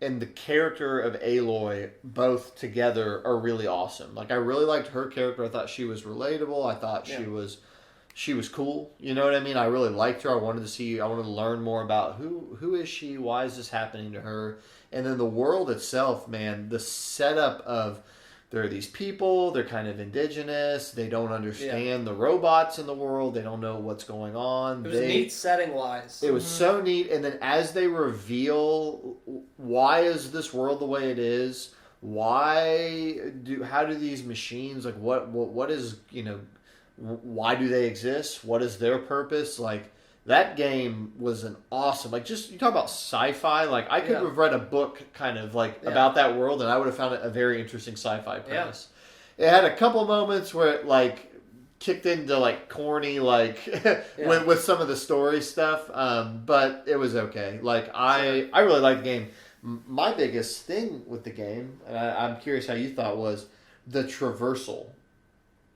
and the character of Aloy both together are really awesome. I really liked her character. I thought she was relatable. I thought she was cool. You know what I mean? I really liked her. I wanted to learn more about who is she? Why is this happening to her? And then the world itself, man, the setup of there are these people, they're kind of indigenous, they don't understand the robots in the world, they don't know what's going on. It was neat setting-wise. It was so neat, and then as they reveal why is this world the way it is, how do these machines, like, what is, why do they exist? What is their purpose? Like, that game was an awesome, like, just, you talk about sci-fi, like, I could have read a book kind of, like, about that world, and I would have found it a very interesting sci-fi premise. Yeah. It had a couple moments where it, like, kicked into, like, corny, like, with some of the story stuff, but it was okay. Like, I really liked the game. My biggest thing with the game, and I'm curious how you thought, was the traversal.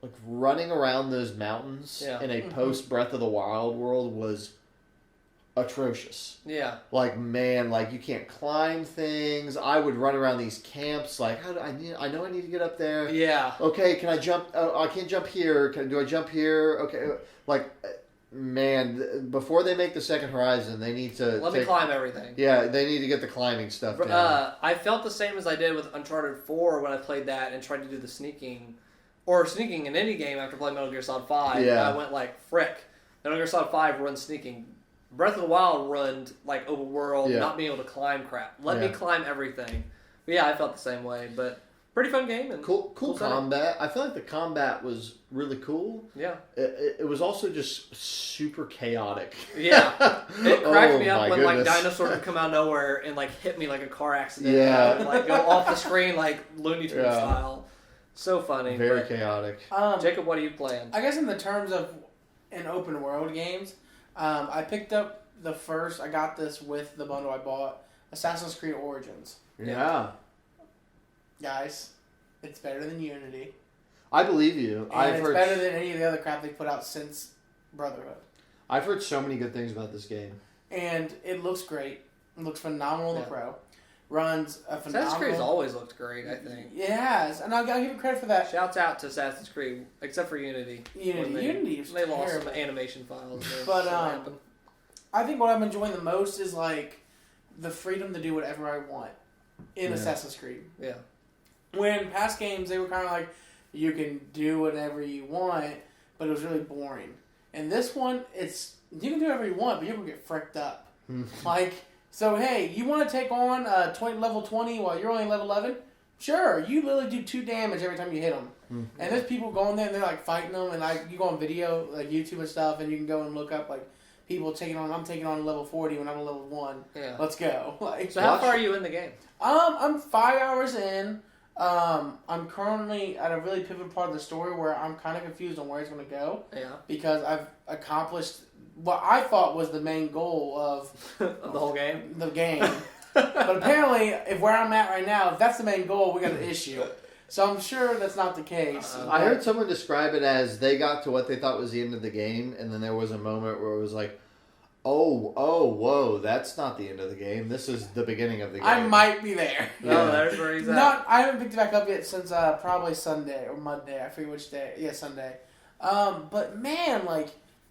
Like, running around those mountains in a post-Breath of the Wild world was atrocious. Yeah. Like, man, like, you can't climb things. I would run around these camps, like, I know I need to get up there. Yeah. Okay, can I jump? I can't jump here. Do I jump here? Okay. Like, man, before they make the second Horizon, they need to... Let me climb everything. Yeah, they need to get the climbing stuff down. I felt the same as I did with Uncharted 4 when I played that and tried to do the sneaking... Or sneaking in any game after playing Metal Gear Solid 5. Yeah. I went like, frick. Metal Gear Solid 5 runs sneaking. Breath of the Wild run like overworld, not being able to climb crap. Let me climb everything. But yeah, I felt the same way. But pretty fun game. And cool combat. I feel like the combat was really cool. Yeah. It was also just super chaotic. Yeah. It cracked me up when like dinosaurs would come out of nowhere and like hit me like a car accident. Yeah. And like go off the screen like Looney Tunes style. So funny. Very chaotic. Jacob, what are you playing? I guess in the terms of in open world games, I picked up I got this with the bundle I bought, Assassin's Creed Origins. Yeah. Guys, it's better than Unity. I believe you. And it's better than any of the other crap they put out since Brotherhood. I've heard so many good things about this game. And it looks great. It looks phenomenal in the Pro. Runs a phenomenal... Assassin's Creed's always looked great, I think. It has, and I'll give it credit for that. Shouts out to Assassin's Creed, except for Unity. Unity is They lost some animation files. But I think what I'm enjoying the most is like the freedom to do whatever I want in Assassin's Creed. Yeah. When past games, they were kind of like, you can do whatever you want, but it was really boring. And this one, you can do whatever you want, but you're going to get fricked up. Like... So, hey, you want to take on level 20 while you're only level 11? Sure, you literally do 2 damage every time you hit them. Mm-hmm. And there's people going there and they're like fighting them, and you go on video, like YouTube and stuff, and you can go and look up like people I'm taking on level 40 when I'm a level 1. Yeah. Let's go. Like, so how far are you in the game? I'm 5 hours in. I'm currently at a really pivotal part of the story where I'm kind of confused on where it's going to go. Yeah. Because I've accomplished what I thought was the main goal of the whole game. The game. But apparently, if where I'm at right now, if that's the main goal, we got an issue. So I'm sure that's not the case. I heard someone describe it as they got to what they thought was the end of the game, and then there was a moment where it was like, whoa, that's not the end of the game. This is the beginning of the game. I might be there. No, there's where he's at. I haven't picked it back up yet since probably Sunday or Monday. I forget which day. Yeah, Sunday. But man, like,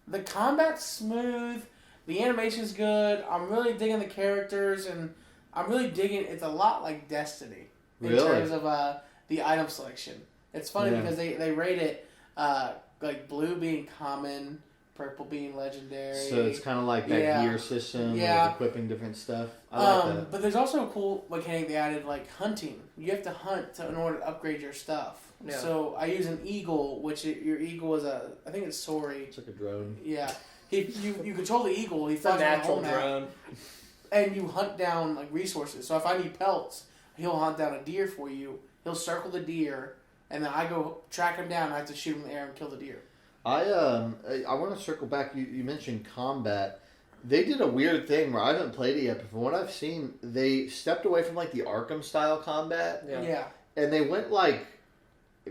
the combat's smooth. The animation's good. I'm really digging the characters, and I'm really digging... It's a lot like Destiny in terms of the item selection. It's funny because they rate it like blue being common, purple being legendary. So it's kind of like that gear system with equipping different stuff. I like that. But there's also a cool mechanic they added, like hunting. You have to hunt in order to upgrade your stuff. Yeah. So I use an eagle, which your eagle is I think it's Sori. It's like a drone. Yeah. You control the eagle. He flies a natural drone. And you hunt down like resources. So if I need pelts, he'll hunt down a deer for you. He'll circle the deer, and then I go track him down. And I have to shoot him in the air and kill the deer. I want to circle back. You mentioned combat. They did a weird thing where I haven't played it yet, but from what I've seen, they stepped away from like the Arkham style combat. Yeah. And they went like,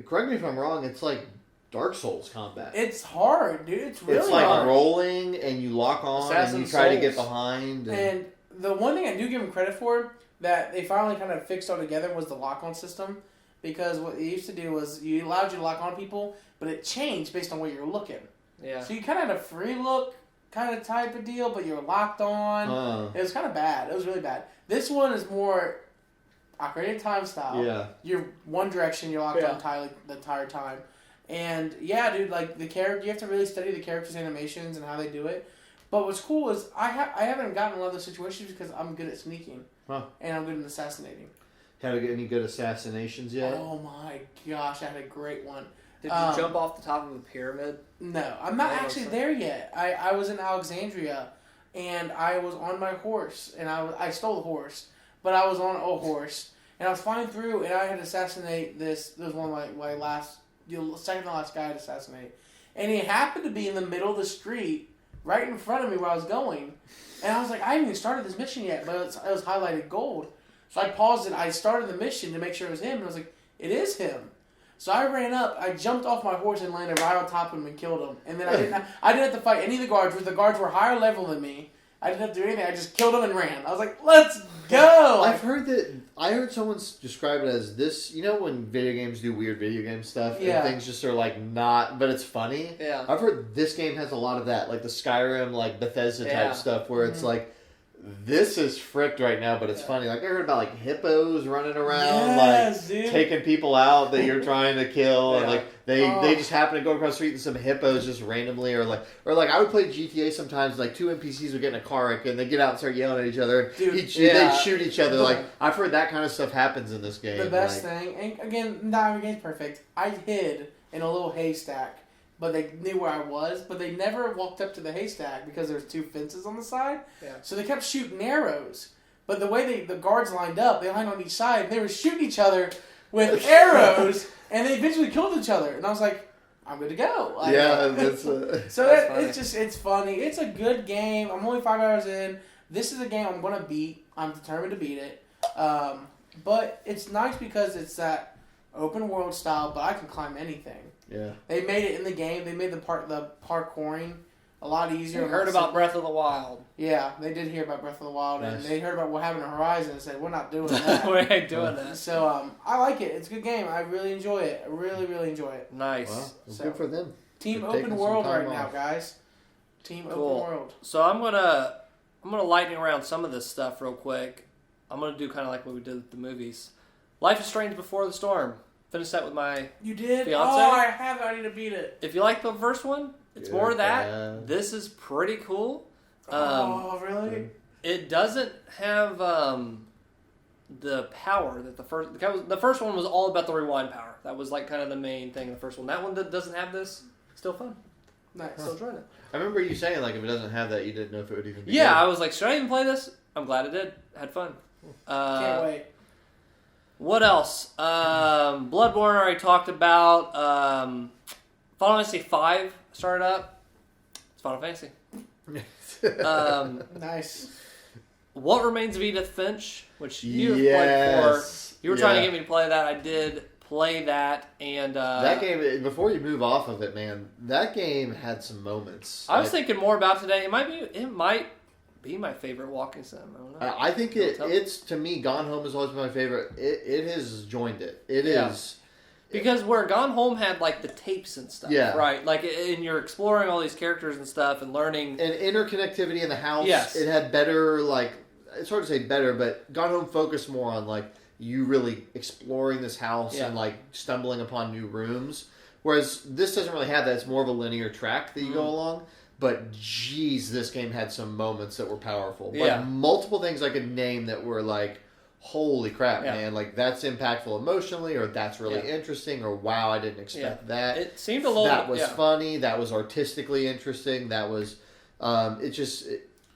correct me if I'm wrong, it's like Dark Souls combat. It's hard, dude. It's really hard. It's like rolling and you lock on and you try to get behind. And the one thing I do give them credit for that they finally kind of fixed all together was the lock-on system. Because what it used to do was you allowed you to lock on people, but it changed based on where you're looking. Yeah. So you kind of had a free look kind of type of deal, but you're locked on. It was kind of bad. It was really bad. This one is more Ocarina of Time style. Yeah. You're one direction, you're locked on the entire time. And yeah, dude, like the character, you have to really study the characters' animations and how they do it. But what's cool is I haven't gotten a lot of those situations because I'm good at sneaking. And I'm good at assassinating. Had any good assassinations yet? Oh my gosh, I had a great one. Did you jump off the top of a pyramid? No, I'm not actually there yet. I was in Alexandria, and I was on my horse, and I stole the horse, but I was on a horse, and I was flying through, and I had to assassinate this. This was one of my last, second to last guy I'd assassinate, and he happened to be in the middle of the street, right in front of me where I was going, and I was like, I haven't even started this mission yet, but it was highlighted gold, so I paused it. I started the mission to make sure it was him, and I was like, it is him. So I ran up, I jumped off my horse and landed right on top of him and killed him. And then I didn't have to fight any of the guards. The guards were higher level than me. I didn't have to do anything. I just killed him and ran. I was like, let's go! I heard someone describe it as this, when video games do weird video game stuff and things just are like not, but it's funny. Yeah. I've heard this game has a lot of that, like the Skyrim, like Bethesda type stuff where it's like, this is fricked right now, but it's funny. Like I heard about like hippos running around, taking people out that you're trying to kill, and like they just happen to go across the street and some hippos just randomly, or like I would play GTA sometimes. Like two NPCs would get in a car wreck and they get out and start yelling at each other. They shoot each other. Like I've heard that kind of stuff happens in this game. The best thing, and again, not every game's perfect. I hid in a little haystack. But they knew where I was, but they never walked up to the haystack because there's two fences on the side. Yeah. So they kept shooting arrows. But the way the guards lined up, they lined on each side, and they were shooting each other with arrows, and they eventually killed each other. And I was like, I'm good to go. That's so it's funny. It's a good game. I'm only 5 hours in. This is a game I'm going to beat. I'm determined to beat it. But it's nice because it's that open world style, but I can climb anything. Yeah. They made it in the game. They made the parkouring a lot easier. You heard about Breath of the Wild. Yeah, they did hear about Breath of the Wild, and they heard about what happened to Horizon and said, we're not doing that. We ain't doing that. So I like it. It's a good game. I really enjoy it. I really, really enjoy it. Nice. Well, good for them. Team Open World right now, guys. Team Open World. So I'm gonna lightning around some of this stuff real quick. I'm gonna do kind of like what we did with the movies. Life is Strange Before the Storm. Finished that with my You did? fiance. Oh, I have. I need to beat it. If you like the first one, it's more of that. This is pretty cool. Really? It doesn't have the power that the first one was all about the rewind power. That was like kind of the main thing in the first one. That one that doesn't have this, still fun. Nice. Still enjoying it. I remember you saying like if it doesn't have that, you didn't know if it would even be good. I was like, should I even play this? I'm glad it did. Had fun. Can't wait. What else? Bloodborne I already talked about. Final Fantasy V started up. It's Final Fantasy. Nice. What Remains of Edith Finch, which you played for. You were trying to get me to play that. I did play that, and that game. Before you move off of it, man, that game had some moments. I was thinking more about today. It might be my favorite walking sim. I don't know. I think it's to me. Gone Home has always been my favorite. It has joined it. It is. Because where Gone Home had like the tapes and stuff, right? Like, and you're exploring all these characters and stuff and learning and interconnectivity in the house. Yes, it had better. Like, it's hard to say better, but Gone Home focused more on like you really exploring this house and like stumbling upon new rooms. Whereas this doesn't really have that. It's more of a linear track that you go along. But geez, this game had some moments that were powerful. Like multiple things I could name that were like, holy crap, man! Like that's impactful emotionally, or that's really interesting, or wow, I didn't expect that. It seemed a little. That was funny. That was artistically interesting. That was.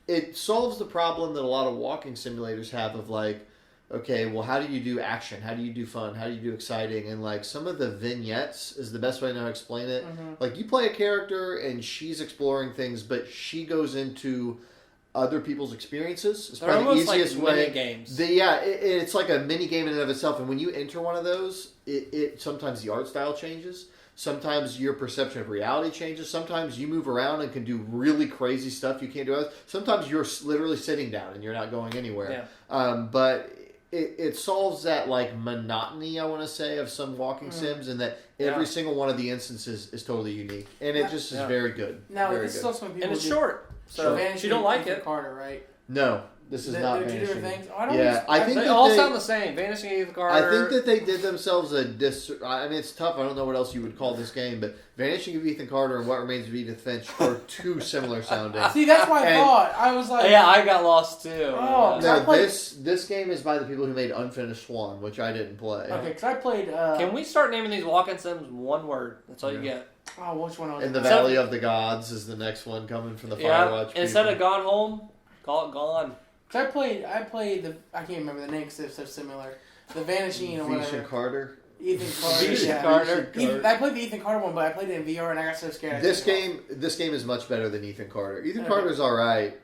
It solves the problem that a lot of walking simulators have of like, okay, well, how do you do action? How do you do fun? How do you do exciting? And like some of the vignettes is the best way to know how to explain it. Mm-hmm. Like you play a character and she's exploring things, but she goes into other people's experiences. It's probably the easiest like way. Mini games. It's like a mini game in and of itself. And when you enter one of those, it sometimes the art style changes. Sometimes your perception of reality changes. Sometimes you move around and can do really crazy stuff you can't do others. Sometimes you're literally sitting down and you're not going anywhere. Yeah. But it solves that like monotony, I want to say, of some walking sims, and that every single one of the instances is totally unique, and it just is very good. Now, very it's still some people and it's short, so if you don't like it, Carter, right? No, This is not They're two Vanishing. different things. Oh, I don't I think they all sound the same. Vanishing Ethan Carter. I think that they did themselves a I mean, it's tough. I don't know what else you would call this game, but Vanishing of Ethan Carter and What Remains of Edith Finch are two similar sounding. See, that's what I thought. I was like, yeah, I got lost too. Oh, no, this game is by the people who made Unfinished Swan, which I didn't play. Okay, because I played. Can we start naming these walking sims one word? That's all you get. Oh, which one? In the Valley of the Gods is the next one coming from the Firewatch. Yeah, instead of Gone Home, call it Gone. Cause I played the. I can't remember the name because they're so similar. The Vanishing or whatever. Carter. Ethan Carter. Ethan Carter. I played the Ethan Carter one, but I played it in VR and I got so scared. This game is much better than Ethan Carter. Ethan Carter's all right,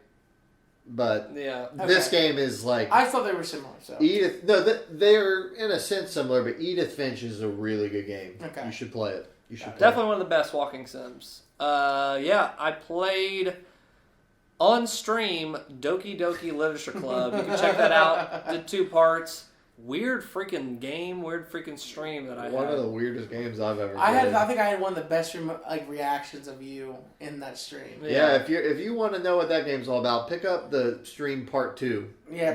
but this game is like. I thought they were similar. So Edith, no, they're in a sense similar, but Edith Finch is a really good game. Okay, you should play it. You should play definitely one of the best walking sims. I played. On stream, Doki Doki Literature Club. You can check that out. Did 2 parts. Weird freaking game, weird freaking stream that I had. One of the weirdest games I've ever played. I think I had one of the best reactions of you in that stream. Yeah, if you want to know what that game's all about, pick up the stream part 2. Yeah,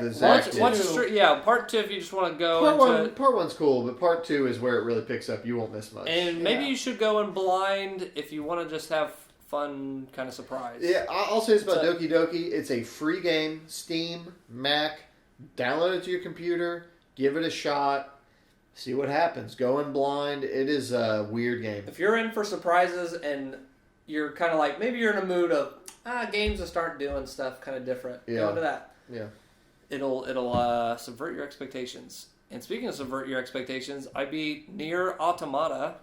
part 2 if you just want to go. Part 1's cool, but part 2 is where it really picks up. You won't miss much. And maybe you should go in blind if you want to just have fun kind of surprise. Yeah, I'll say this about Doki Doki. It's a free game. Steam, Mac. Download it to your computer. Give it a shot. See what happens. Go in blind. It is a weird game. If you're in for surprises and you're kind of like, maybe you're in a mood of, games that start doing stuff kind of different. Go into that. Yeah. It'll subvert your expectations. And speaking of subvert your expectations, I beat Nier Automata,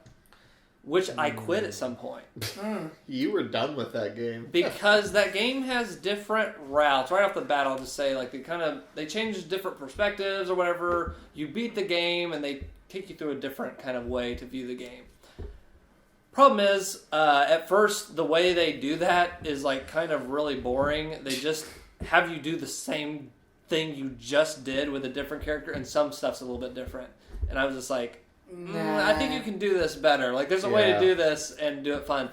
which I quit at some point. You were done with that game. Because that game has different routes. Right off the bat, I'll just say, like, they change different perspectives or whatever. You beat the game, and they take you through a different kind of way to view the game. Problem is, at first, the way they do that is, like, kind of really boring. They just have you do the same thing you just did with a different character, and some stuff's a little bit different. And I was just like, I think you can do this better. Like, there's a way to do this and do it fun.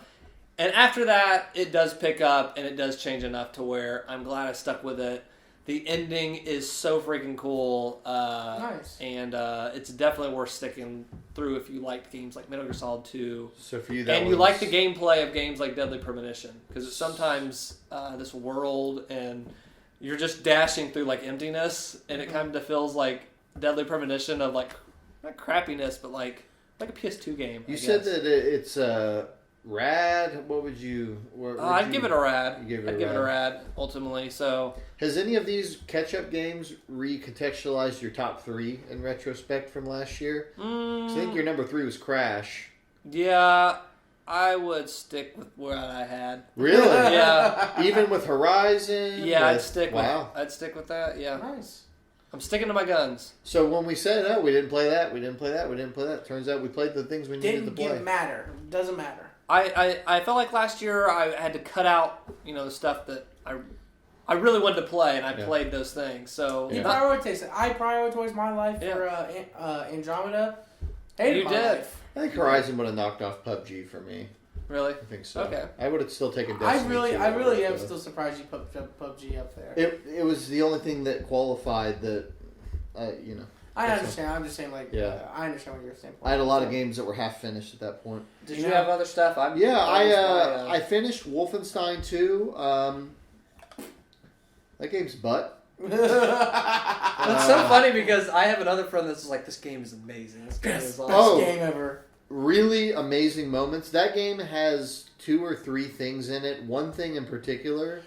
And after that, it does pick up, and it does change enough to where I'm glad I stuck with it. The ending is so freaking cool. Nice. And it's definitely worth sticking through if you liked games like Metal Gear Solid 2. So for you, you like the gameplay of games like Deadly Premonition. Because sometimes this world, and you're just dashing through, like, emptiness, and it kind of feels like Deadly Premonition of, like, not crappiness, but like a PS2 game. You said that it's rad. What would you? I'd give it a rad. I'd give it a rad. Ultimately, so has any of these catch-up games recontextualized your top 3 in retrospect from last year? I think your number 3 was Crash. Yeah, I would stick with what I had. Really? Yeah. Even with Horizon. Yeah, I'd stick with that. Yeah. Nice. I'm sticking to my guns. So when we said, we didn't play that, we didn't play that, turns out we played the things we needed to play. Didn't matter. Doesn't matter. I felt like last year I had to cut out, the stuff that I really wanted to play, and I played those things. So You prioritized it. I prioritized my life for Andromeda. You did. I think Horizon would have knocked off PUBG for me. Really? I think so. Okay. I would have still taken Destiny. I really am still surprised you put PUBG up there. It was the only thing that qualified that, I understand. I'm just saying, I understand what you're saying. I had a lot of games that were half finished at that point. Did you have other stuff? I finished Wolfenstein 2. That game's butt. It's so funny because I have another friend that's like, this game is amazing. This game is best game ever. Really amazing moments. That game has 2 or 3 things in it. One thing in particular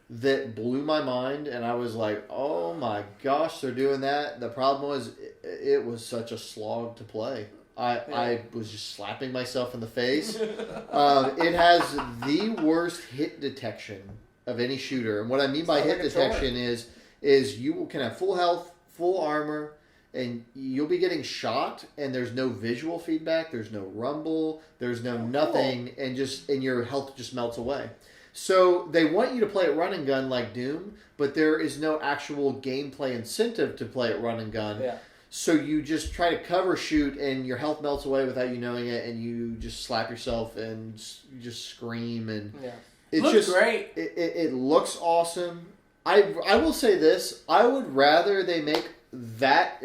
that blew my mind, and I was like, oh my gosh, they're doing that. The problem was it was such a slog to play. I was just slapping myself in the face. It has the worst hit detection of any shooter. And what I mean by hit detection is you can have full health, full armor, and you'll be getting shot, and there's no visual feedback, there's no rumble, there's no nothing, and your health just melts away. So they want you to play it run and gun like Doom, but there is no actual gameplay incentive to play it run and gun. Yeah. So you just try to cover shoot, and your health melts away without you knowing it, and you just slap yourself and you just scream, and it looks great. It looks awesome. I will say this. I would rather they make that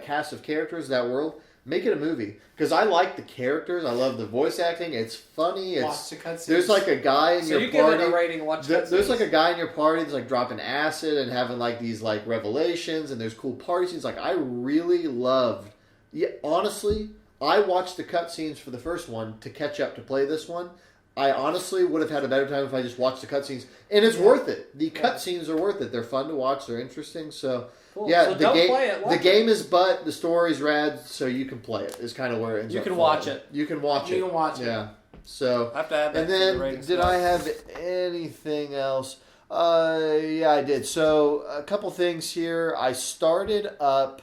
cast of characters, that world, make it a movie. Because I like the characters. I love the voice acting. It's funny. Watch the cutscenes. There's like a guy in your party. So you give it a rating, watch cutscenes. There's like a guy in your party that's like dropping acid and having like these like revelations, and there's cool party scenes. Like I really loved. Yeah, honestly, I watched the cutscenes for the first one to catch up to play this one. I honestly would have had a better time if I just watched the cutscenes, and it's worth it. The cutscenes are worth it. They're fun to watch. They're interesting. So yeah, so the game is butt. The story's rad, so you can play it. Is kind of where it ends. You can watch it. You can watch it. You can watch it. Yeah. So I have to add that. And then did I have anything else? Yeah, I did. So a couple things here. I started up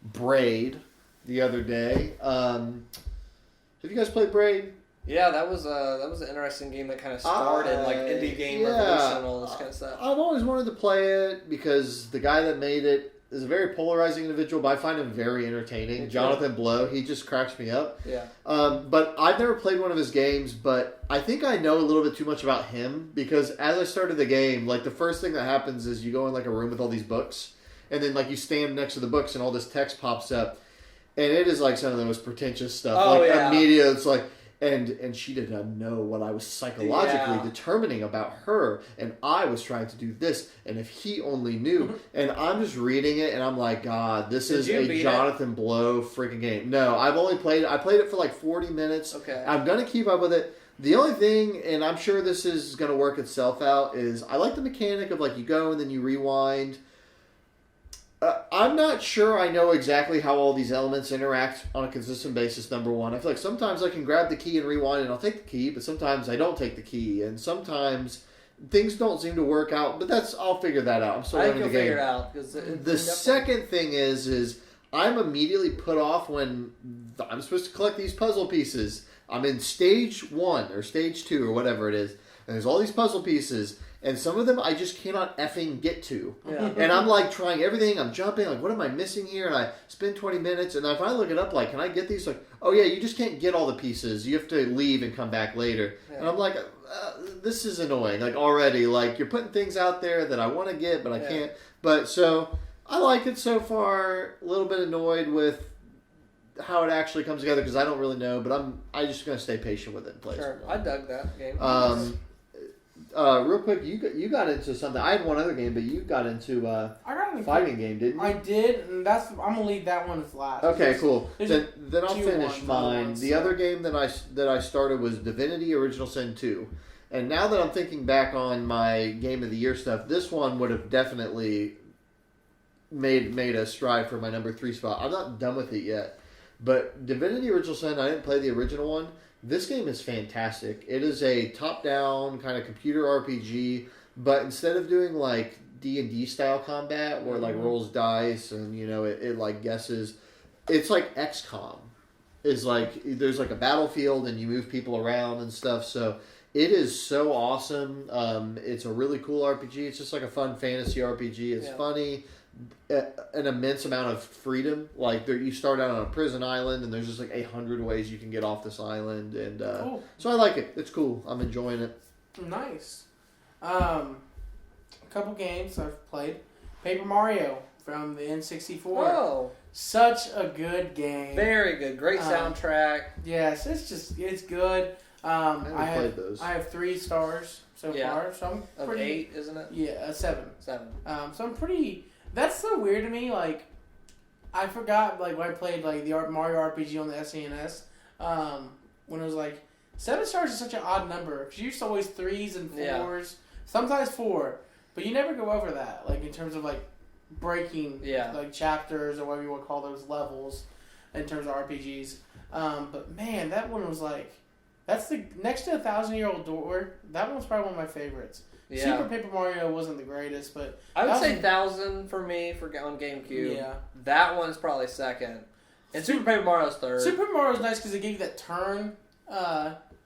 Braid the other day. Have you guys played Braid? Yeah, that was an interesting game that kind of started like indie game revolution and all this kind of stuff. I've always wanted to play it because the guy that made it is a very polarizing individual, but I find him very entertaining. Jonathan Blow, he just cracks me up. Yeah. But I've never played one of his games, but I think I know a little bit too much about him because as I started the game, like the first thing that happens is you go in like a room with all these books, and then like you stand next to the books and all this text pops up, and it is like some of the most pretentious stuff. Immediately it's like. And she did not know what I was psychologically determining about her, and I was trying to do this, and if he only knew, and I'm just reading it, and I'm like, God, this is a Jonathan Blow freaking game. No, I played it for like 40 minutes. Okay. I'm going to keep up with it. The only thing, and I'm sure this is going to work itself out, is I like the mechanic of like you go and then you rewind. I'm not sure I know exactly how all these elements interact on a consistent basis, number one. I feel like sometimes I can grab the key and rewind and I'll take the key, but sometimes I don't take the key. And sometimes things don't seem to work out, but I'll figure that out. I'm still learning the game. Figure it out. The second thing is I'm immediately put off when I'm supposed to collect these puzzle pieces. I'm in stage 1 or stage 2 or whatever it is, and there's all these puzzle pieces. And some of them I just cannot effing get to. Yeah. And I'm like trying everything. I'm jumping. Like, what am I missing here? And I spend 20 minutes. And I finally look it up. Like, can I get these? Like, oh, yeah, you just can't get all the pieces. You have to leave and come back later. Yeah. And I'm like, this is annoying. Like, already. Like, you're putting things out there that I want to get, but I can't. But so I like it so far. A little bit annoyed with how it actually comes together because I don't really know. But I'm just going to stay patient with it and play it. Sure. I dug that game. Real quick, you got into something. I had one other game, but you got into a fighting game, didn't you? I did, and I'm gonna leave that one as last. Okay, cool. Then I'll finish mine. The other game that I started was Divinity: Original Sin 2, and now that I'm thinking back on my Game of the Year stuff, this one would have definitely made a stride for my number 3 spot. I'm not done with it yet, but Divinity: Original Sin, I didn't play the original one. This game is fantastic. It is a top-down kind of computer RPG, but instead of doing like D&D style combat where like rolls dice and it like guesses, it's like XCOM. Is like there's like a battlefield and you move people around and stuff. So it is so awesome. It's a really cool RPG. It's just like a fun fantasy RPG. It's funny. An immense amount of freedom. Like you start out on a prison island, and there's just like 100 ways you can get off this island, and cool. So I like it. It's cool. I'm enjoying it. Nice. A couple games I've played. Paper Mario from the N64. Oh, such a good game. Very good. Great soundtrack. Yes, it's good. I played those. I have 3 stars so far. So I'm pretty. 8, isn't it? Yeah, 7. 7. So I'm pretty. That's so weird to me. Like, I forgot like when I played like the Mario RPG on the SNES. When it was like 7 stars is such an odd number because you used to always 3s and 4s, sometimes 4, but you never go over that. Like in terms of like breaking like chapters or whatever you want to call those levels in terms of RPGs. But man, that one was like that's the next to 1,000-Year-Old Door. That one's probably one of my favorites. Yeah. Super Paper Mario wasn't the greatest, but I would say 1,000 for me on GameCube. Yeah, that one's probably second, and Super Paper Mario's third. Super Paper Mario's nice because it gave you that turn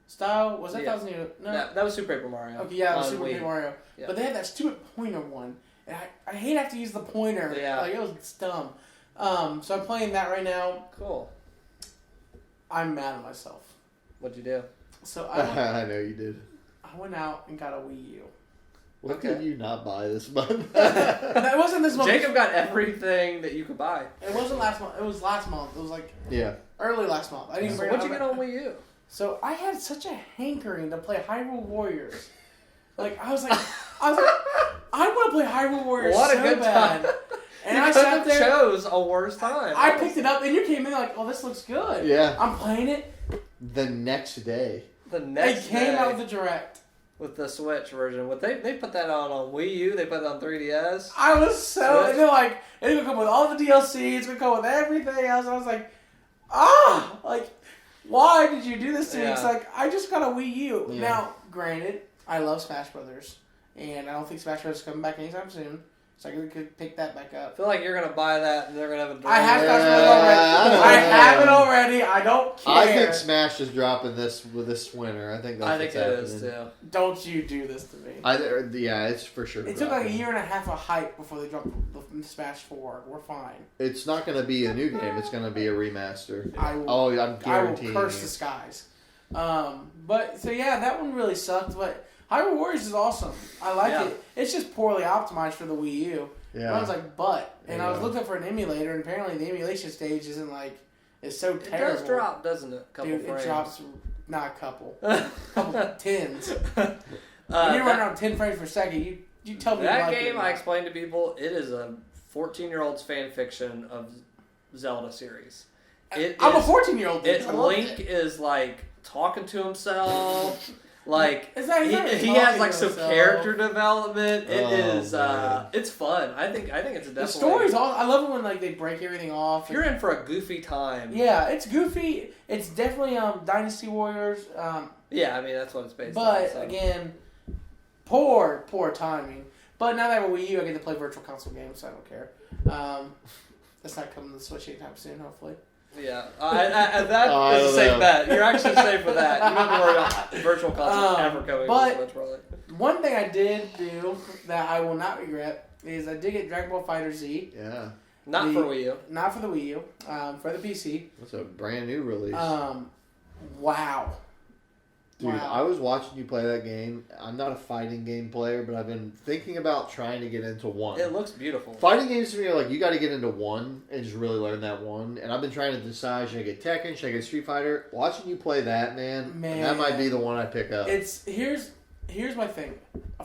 style. Was that 1,000 No, that was Super Paper Mario. Okay, yeah, it was Super Paper Mario. Yeah. But they had that stupid pointer one, and I hate having to use the pointer. Yeah, like it was dumb. So I'm playing that right now. Cool. I'm mad at myself. What'd you do? So I know you did. I went out and got a Wii U. What did you not buy this month? It wasn't this month. Jacob got everything that you could buy. It wasn't last month. It was last month. It was like early last month. I didn't. So what'd you get on Wii U? So I had such a hankering to play Hyrule Warriors. Like I was like, I want to play Hyrule Warriors what a so good bad. Time. And you I sat there. Chose a worse time. I picked it up, and you came in like, "Oh, this looks good." Yeah. I'm playing it. The next day. It came out with the Direct. With the Switch version. They put that on Wii U, they put it on 3DS. I was so... And they're like, it's going to come with all the DLC, it's going to come with everything else. I was like, like, why did you do this to me? It's like, I just got a Wii U. Yeah. Now, granted, I love Smash Brothers, and I don't think Smash Brothers is coming back anytime soon. So I could pick that back up. I feel like you're going to buy that and they're going to have a... I have Smash Brothers already. I have it already. I don't care. I think Smash is dropping this winter. I think that's what's happening. It is too. Don't you do this to me. Yeah, it's for sure. It took like a year and a half of hype before they dropped Smash 4. We're fine. It's not going to be a new game. It's going to be a remaster. I'm guaranteeing. I will curse the skies. But so yeah, that one really sucked. But Hyrule Warriors is awesome. I like it. It's just poorly optimized for the Wii U. Yeah. I was like, I was looking for an emulator, and apparently the emulation stage isn't like it's so terrible. It does drop, doesn't it? Dude, it drops. Not a couple. Couple tens. When you're running around 10 frames per second, you tell me that game. I explained to people, it is a 14-year-old's fan fiction of Zelda series. I'm a 14-year-old. Link is like talking to himself. Like he has like some character development. It is it's fun. I think it's definitely. The story's all. I love it when like they break everything off. You're in for a goofy time. Yeah, it's goofy. It's definitely Dynasty Warriors. Yeah, I mean that's what it's based on. But again, poor timing. But now that I have a Wii U, I get to play Virtual Console games, so I don't care. That's not coming to the Switch anytime soon, hopefully. Yeah, that is a safe bet. You're actually safe with that. You don't have to worry about Virtual Console ever coming to the Switch, probably. One thing I did do that I will not regret is I did get Dragon Ball FighterZ. Yeah. Not for Wii U. Not for the Wii U. For the PC. That's a brand new release. Wow. Dude, I was watching you play that game. I'm not a fighting game player, but I've been thinking about trying to get into one. It looks beautiful. Fighting games to me are like, you got to get into one and just really learn that one. And I've been trying to decide, should I get Tekken, should I get Street Fighter? Watching you play that, man, that might be the one I pick up. Here's my thing.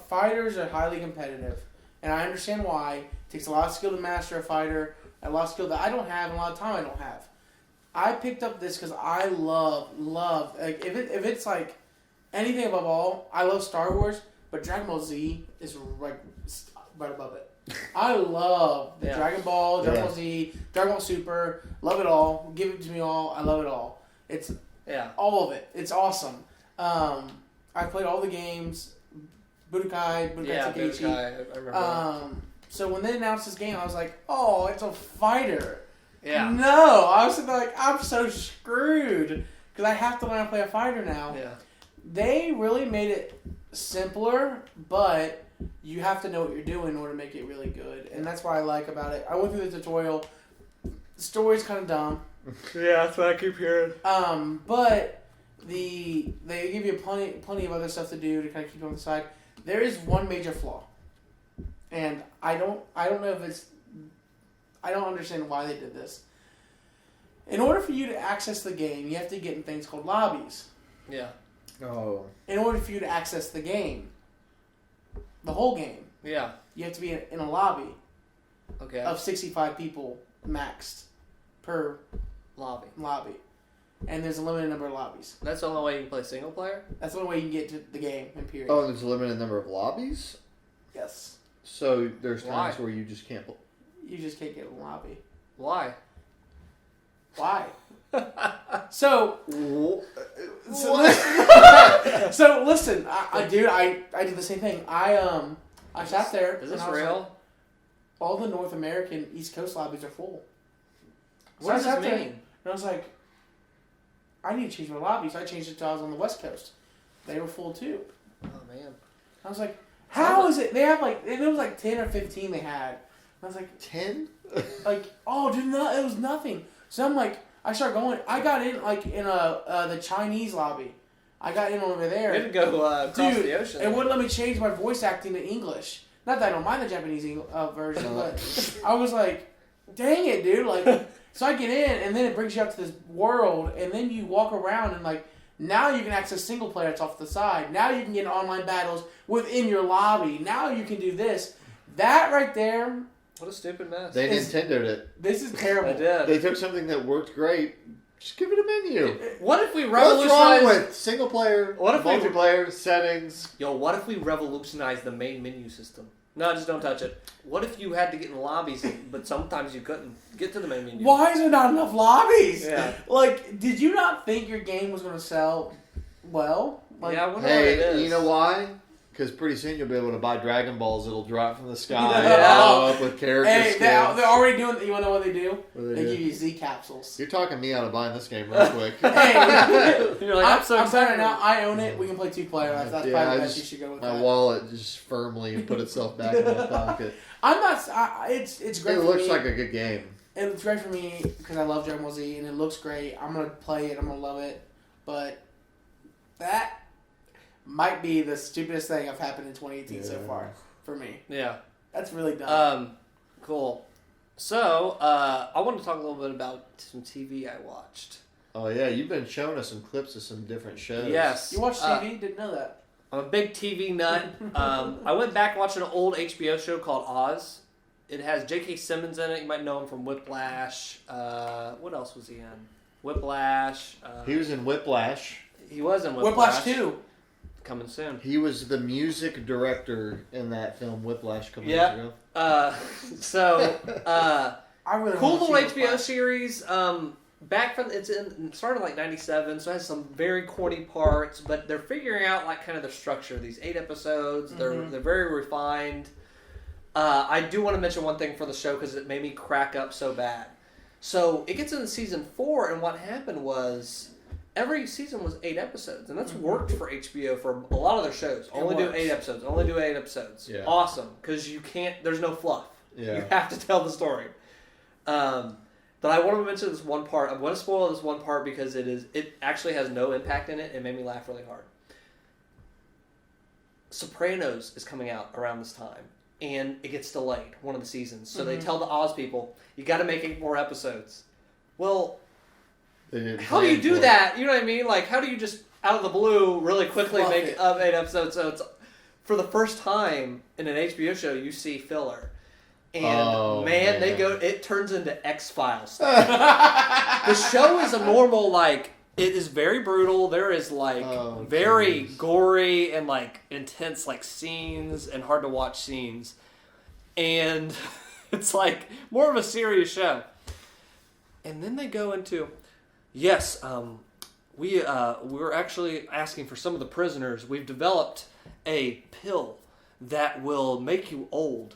Fighters are highly competitive, and I understand why. It takes a lot of skill to master a fighter, a lot of skill that I don't have, and a lot of time I don't have. I picked up this because I love like if it's like anything above all, I love Star Wars, but Dragon Ball Z is right above it. I love the Dragon Ball, Dragon Ball Z, Dragon Ball Super, love it all. Give it to me all. I love it all. It's all of it. It's awesome. I played all the games. Budokai Tenkaichi. Budokai, I remember. So when they announced this game, I was like, oh, it's a fighter. Yeah. No, I was like, I'm so screwed because I have to learn how to play a fighter now. Yeah. They really made it simpler, but you have to know what you're doing in order to make it really good, and that's what I like about it. I went through the tutorial. The story's kind of dumb. Yeah, that's what I keep hearing. But they give you plenty of other stuff to do to kind of keep on the side. There is one major flaw, and I don't know if it's. I don't understand why they did this. In order for you to access the game, you have to get in things called lobbies. Yeah. Oh. In order for you to access the game, the whole game, you have to be in a lobby of 65 people maxed per lobby. And there's a limited number of lobbies. That's the only way you can play single player? That's the only way you can get to the game, in period. Oh, there's a limited number of lobbies? Yes. So there's times where you just can't play. You just can't get in the lobby. Why? So listen, I did the same thing. I sat there. Is this real? Like, all the North American East Coast lobbies are full. What does this mean? And I was like, I need to change my lobby, so I changed it to I was on the West Coast. They were full too. Oh man. I was like, how is it? They have like it was like 10 or 15 they had. I was like 10. Like it was nothing. So I'm like. I started going. I got in like in the Chinese lobby. I got in over there. We had to go across the ocean. It wouldn't let me change my voice acting to English. Not that I don't mind the Japanese version, but I was like, dang it, dude. Like, so I get in, and then it brings you up to this world, and then you walk around, and like, now you can access single player that's off the side. Now you can get in online battles within your lobby. Now you can do this. That right there. What a stupid mess. They Nintendo'd it. This is terrible. They did. They took something that worked great. Just give it a menu. What if we What's revolutionize... wrong with single player, multiplayer, settings? Yo, what if we revolutionize the main menu system? No, just don't touch it. What if you had to get in lobbies, but sometimes you couldn't get to the main menu? Why is there not enough lobbies? Yeah. Like, did you not think your game was going to sell well? Like, yeah, I wonder what it is. You know why? Because pretty soon you'll be able to buy Dragon Balls. It'll drop from the sky. Yeah. Blow up with character Hey, skins. they're already doing. You want to know what they do? What They give you Z capsules. You're talking me out of buying this game real quick. Hey, You're like, I'm so I'm excited saying right now. I own it. We can play 2-player. That's probably the best you should go with my that. wallet just firmly put itself back in my pocket. I'm not. It's great. It for looks me. like a good game. It's great for me because I love Dragon Ball Z and it looks great. I'm gonna play it. I'm gonna love it. But that might be the stupidest thing I've happened in 2018 so far for me. Yeah. That's really dumb. Cool. So, I want to talk a little bit about some TV I watched. Oh yeah, you've been showing us some clips of some different shows. Yes. You watch TV? Didn't know that. I'm a big TV nut. I went back and watched an old HBO show called Oz. It has J.K. Simmons in it. You might know him from Whiplash. What else was he in? Whiplash. He was in Whiplash. He was in Whiplash. Whiplash 2. Coming soon. He was the music director in that film Whiplash a couple years ago. I really cool wanna little see HBO Whiplash. series. Back from it started like '97, so it has some very corny parts, but they're figuring out like kind of the structure. These 8 episodes, they're very refined. I do want to mention one thing for the show because it made me crack up so bad. So it gets into season 4, and what happened was every season was 8 episodes, and that's worked for HBO for a lot of their shows. Only do 8 episodes. Only do 8 episodes. Yeah. Awesome, because you can't. There's no fluff. Yeah. You have to tell the story. But I want to mention this one part. I'm going to spoil this one part because it actually has no impact in it. It made me laugh really hard. Sopranos is coming out around this time, and it gets delayed, one of the seasons. So they tell the Oz people, you got to make 8 more episodes. Well, how do you do that? You know what I mean? Like, how do you just, out of the blue, really quickly make up 8 episodes? So it's, for the first time in an HBO show, you see filler. And man, it turns into X-Files. The show is a normal, like, it is very brutal. There is, like, very gory and, like, intense, like, scenes and hard to watch scenes. And it's, like, more of a serious show. And then they go into, yes, we're actually asking for some of the prisoners. We've developed a pill that will make you old.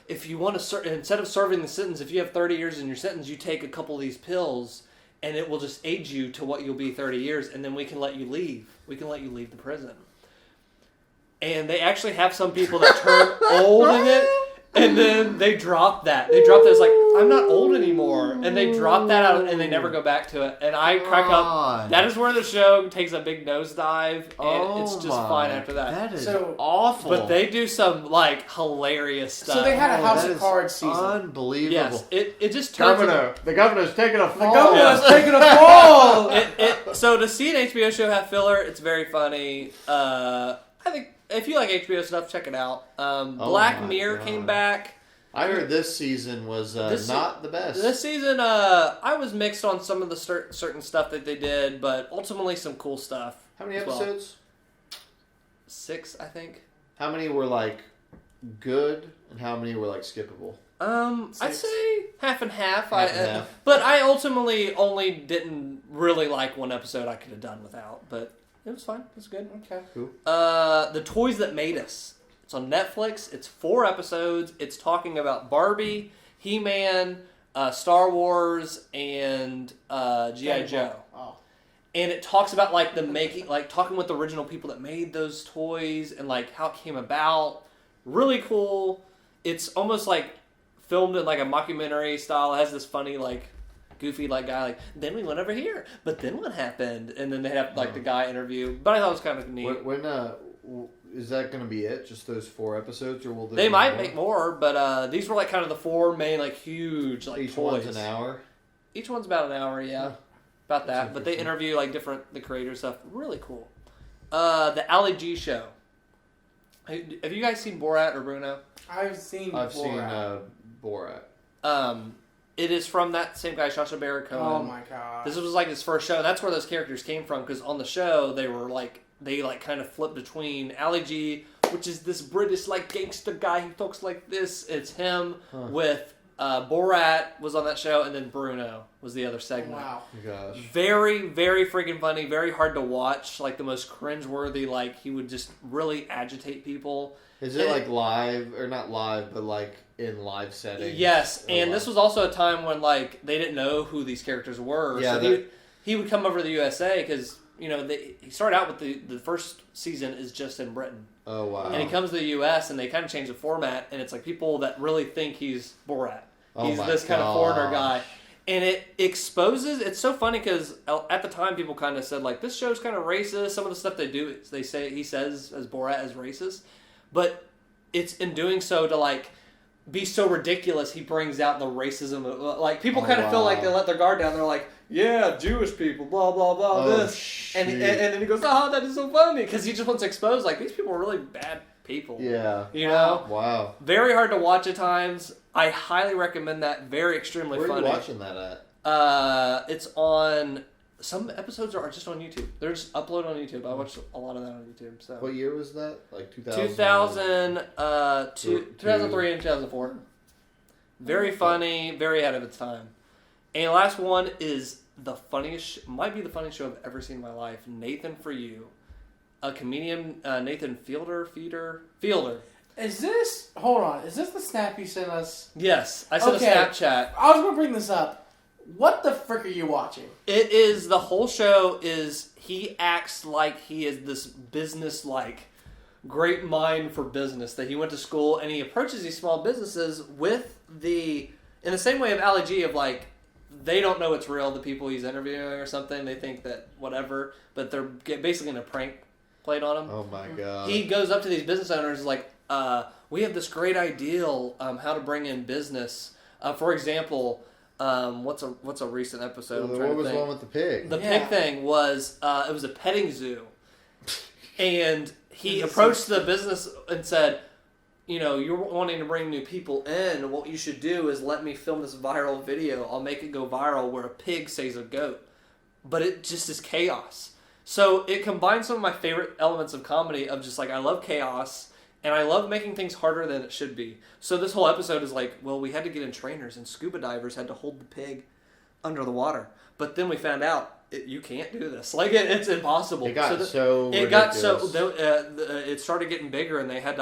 If you want to, instead of serving the sentence, if you have 30 years in your sentence, you take a couple of these pills, and it will just age you to what you'll be 30 years, and then we can let you leave. We can let you leave the prison. And they actually have some people that turn old in it, and then they drop that. They drop that. It's like, I'm not old anymore. And they drop that out, and they never go back to it. And I crack up. That is where the show takes a big nosedive, and it's just fine after that. That is awful. But they do some, like, hilarious stuff. So they had a House of Cards season. Unbelievable. Yes. It just turns the governor's taking a fall. The governor's taking a fall! So to see an HBO show have filler, it's very funny. I think if you like HBO stuff, check it out. Black Mirror came back. I heard this season was not the best. This season, I was mixed on some of the certain stuff that they did, but ultimately some cool stuff. How many episodes? 6, I think. How many were like good, and how many were like skippable? 6. I'd say half and half. Half. But I ultimately only didn't really like one episode I could have done without, but it was fine. It was good. Okay. Cool. The Toys That Made Us. It's on Netflix. It's 4 episodes. It's talking about Barbie, He-Man, Star Wars, and G.I. Joe. Oh. And it talks about like the making, like talking with the original people that made those toys and like how it came about. Really cool. It's almost like filmed in like a mockumentary style. It has this funny like goofy like guy like, then we went over here, but then what happened? And then they have like the guy interview. But I thought it was kind of neat. When is that going to be it? Just those 4 episodes, or will they might make more? But these were like kind of the 4 main like huge like each toys. one's an hour. Each one's about an hour, yeah, about That's that. But they interview like the creators stuff. Really cool. The Ali G show. Have you guys seen Borat or Bruno? I've seen Borat. It is from that same guy, Sacha Baron Cohen. Oh my god! This was like his first show, and that's where those characters came from. Because on the show, they kind of flipped between Ali G, which is this British like gangster guy who talks like this. It's him with Borat was on that show, and then Bruno was the other segment. Wow, gosh, very very freaking funny, very hard to watch. Like the most cringeworthy. Like he would just really agitate people. Is it like live or not live, but like in live settings? Yes, and this was also a time when like they didn't know who these characters were. Yeah, so he would come over to the USA because he started out with the first season is just in Britain. Oh wow! And he comes to the US and they kind of change the format, and it's like people that really think he's Borat. He's this kind of foreigner guy. And it exposes. It's so funny because at the time people kind of said like this show's kind of racist. Some of the stuff they do, he says as Borat as racist. But it's in doing so to like be so ridiculous. He brings out the racism. Like people kind of feel like they let their guard down. They're like, yeah, Jewish people, blah blah blah. This and then he goes, oh, that is so funny because he just wants to expose like these people are really bad people. Yeah, Wow. Very hard to watch at times. I highly recommend that. Very extremely funny. Where are you watching that at? It's on. Some episodes are just on YouTube. They're just uploaded on YouTube. I watched a lot of that on YouTube. So what year was that? Like 2003 and 2004. Very funny, very ahead of its time. And the last one is might be the funniest show I've ever seen in my life. Nathan For You. A comedian, Nathan Fielder. Is this the snap you sent us? Yes, I sent a Snapchat. I was going to bring this up. What the frick are you watching? It is, the whole show is, he acts like he is this business, like, great mind for business, that he went to school, and he approaches these small businesses in the same way of Ali G, of like, they don't know it's real, the people he's interviewing or something, they think that whatever, but they're basically in a prank played on him. Oh my god. He goes up to these business owners like, we have this great ideal, how to bring in business. For example... what's a recent episode? What was the one with the pig? The pig thing was it was a petting zoo, and he approached the business and said, you're wanting to bring new people in. What you should do is let me film this viral video. I'll make it go viral where a pig saves a goat, but it just is chaos. So it combines some of my favorite elements of comedy of just like I love chaos. And I love making things harder than it should be. So this whole episode is like, well, we had to get in trainers, and scuba divers had to hold the pig under the water. But then we found out you can't do this. Like it's impossible. It started getting bigger, and we had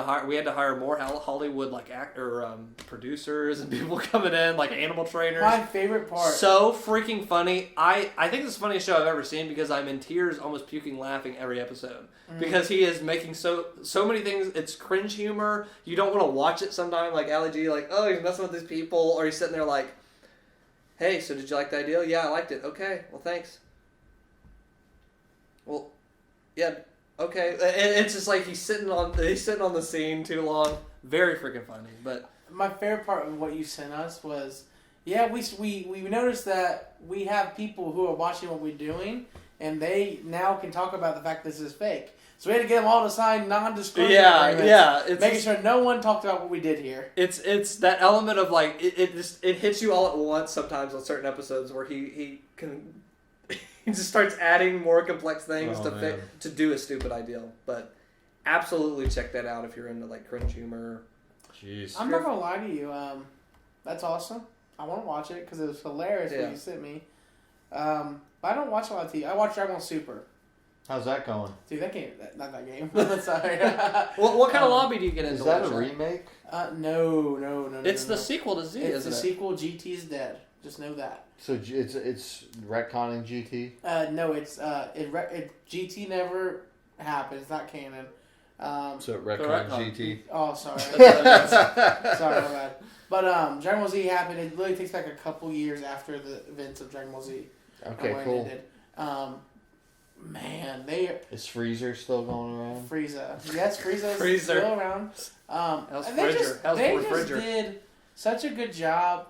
to hire more Hollywood like producers and people coming in like animal trainers. My favorite part. So freaking funny. I think this is the funniest show I've ever seen because I'm in tears, almost puking, laughing every episode because he is making so many things. It's cringe humor. You don't want to watch it sometime. Like Ali G, like he's messing with these people, or he's sitting there like, hey, so did you like the idea? Yeah, I liked it. Okay, well thanks. Well, yeah, okay. And it's just like he's sitting on the scene too long. Very freaking funny. But my favorite part of what you sent us was, we noticed that we have people who are watching what we're doing, and they now can talk about the fact this is fake. So we had to get them all to sign non-disclosure agreements, it's making sure no one talked about what we did here. It's that element of like it hits you all at once sometimes on certain episodes where he can. He just starts adding more complex things to do a stupid ideal. But absolutely check that out if you're into like cringe humor. Jeez. I'm not gonna lie to you. That's awesome. I want to watch it because it was hilarious when you sent me. But I don't watch a lot of TV. I watch Dragon Ball Super. How's that going? Dude, that game, not that game. Sorry. What kind of lobby do you get into? Is that a remake? No. It's the sequel to Z. It's the sequel. GT's dead. Just know that. So it's retconning GT? No, it's GT never happened. It's not canon. So Retcon GT. Oh, sorry. Sorry, my bad. But Dragon Ball Z happened. It literally takes back a couple years after the events of Dragon Ball Z. Okay, cool. Man, is Freezer still going around? Frieza. Yes, Frieza is still around. They just did such a good job.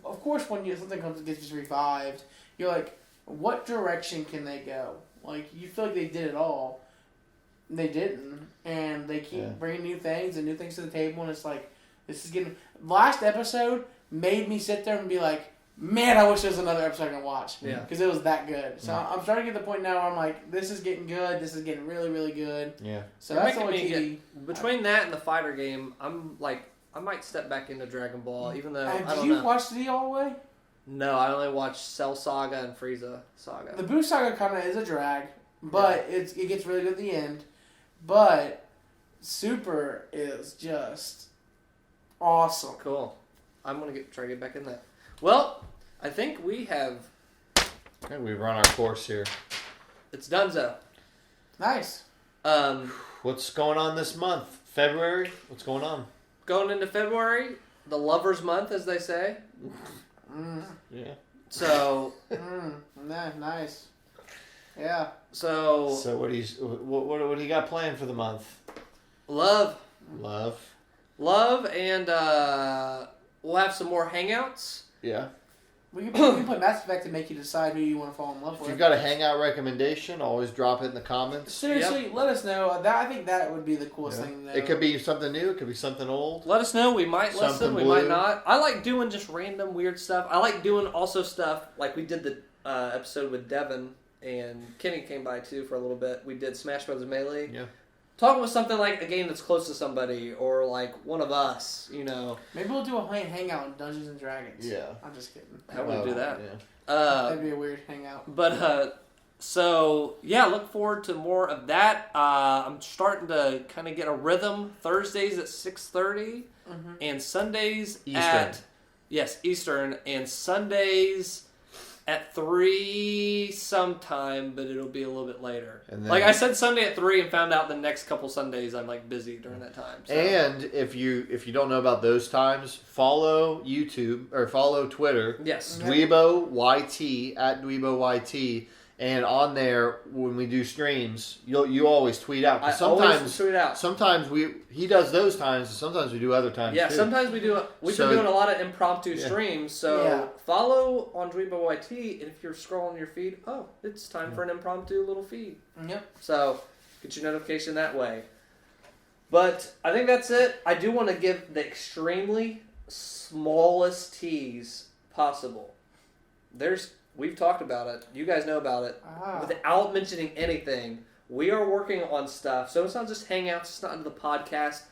Of course, when something gets revived, you're like, what direction can they go? Like, you feel like they did it all. They didn't. And they keep bringing new things and new things to the table, and it's like, this is getting... Last episode made me sit there and be like, man, I wish there was another episode I can watch. Yeah. Because it was that good. So I'm starting to get to the point now where I'm like, this is getting good. This is getting really, really good. Yeah. So that's the only TV. Between that and the fighter game, I'm like, I might step back into Dragon Ball, even though I don't know. Did you watch Z all the way? No, I only watched Cell Saga and Frieza Saga. The Boo Saga kind of is a drag, but it gets really good at the end. But Super is just awesome. Cool. I'm gonna try to get back in that. Well, I think we have. I think we've run our course here. It's donezo. Nice. What's going on this month? February? What's going on? Going into February, the lovers' month, as they say. Yeah. So. Nice. Yeah. So what do you got planned for the month? Love, and we'll have some more hangouts. Yeah. We can put Mass Effect to make you decide who you want to fall in love with. If you've got a hangout recommendation, always drop it in the comments. Seriously, let us know. I think that would be the coolest thing to know. It could be something new. It could be something old. Let us know. We might listen. Something We blue. might not. I like doing just random weird stuff. I like doing also stuff like we did the episode with Devin and Kenny came by too for a little bit. We did Smash Bros. Melee. Yeah. Talking with something like a game that's close to somebody or like one of us, you know. Maybe we'll do a hangout in Dungeons and Dragons. Yeah. I'm just kidding. How would we do that? Yeah. That'd be a weird hangout. But so yeah, look forward to more of that. I'm starting to kind of get a rhythm. Thursdays at 6:30 and Sundays Eastern. Eastern, and Sundays at 3 sometime, but it'll be a little bit later. And then, like I said, Sunday at 3, and found out the next couple Sundays I'm like busy during that time. So. And if you don't know about those times, follow YouTube or follow Twitter. Yes. DweeBro YT at DweeBro YT, and on there when we do streams, you always tweet out. I always tweet out. Sometimes he does those times, and sometimes we do other times. Yeah, too. sometimes we do. We've been doing a lot of impromptu streams. So follow on DweeBro YT, and if you're scrolling your feed, it's time for an impromptu little feed. Yep. So get your notification that way. But I think that's it. I do want to give the extremely smallest tease possible. We've talked about it. You guys know about it. Without mentioning anything, we are working on stuff. So it's not just hangouts. It's not the podcast.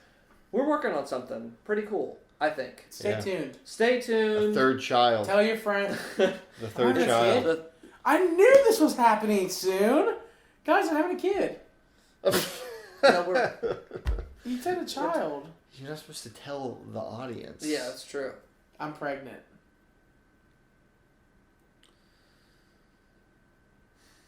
We're working on something pretty cool, I think. Stay tuned. Stay tuned. A third child. Tell your friends. The third child. I knew this was happening soon. Guys, I'm having a kid. You said a child. You're not supposed to tell the audience. Yeah, that's true. I'm pregnant.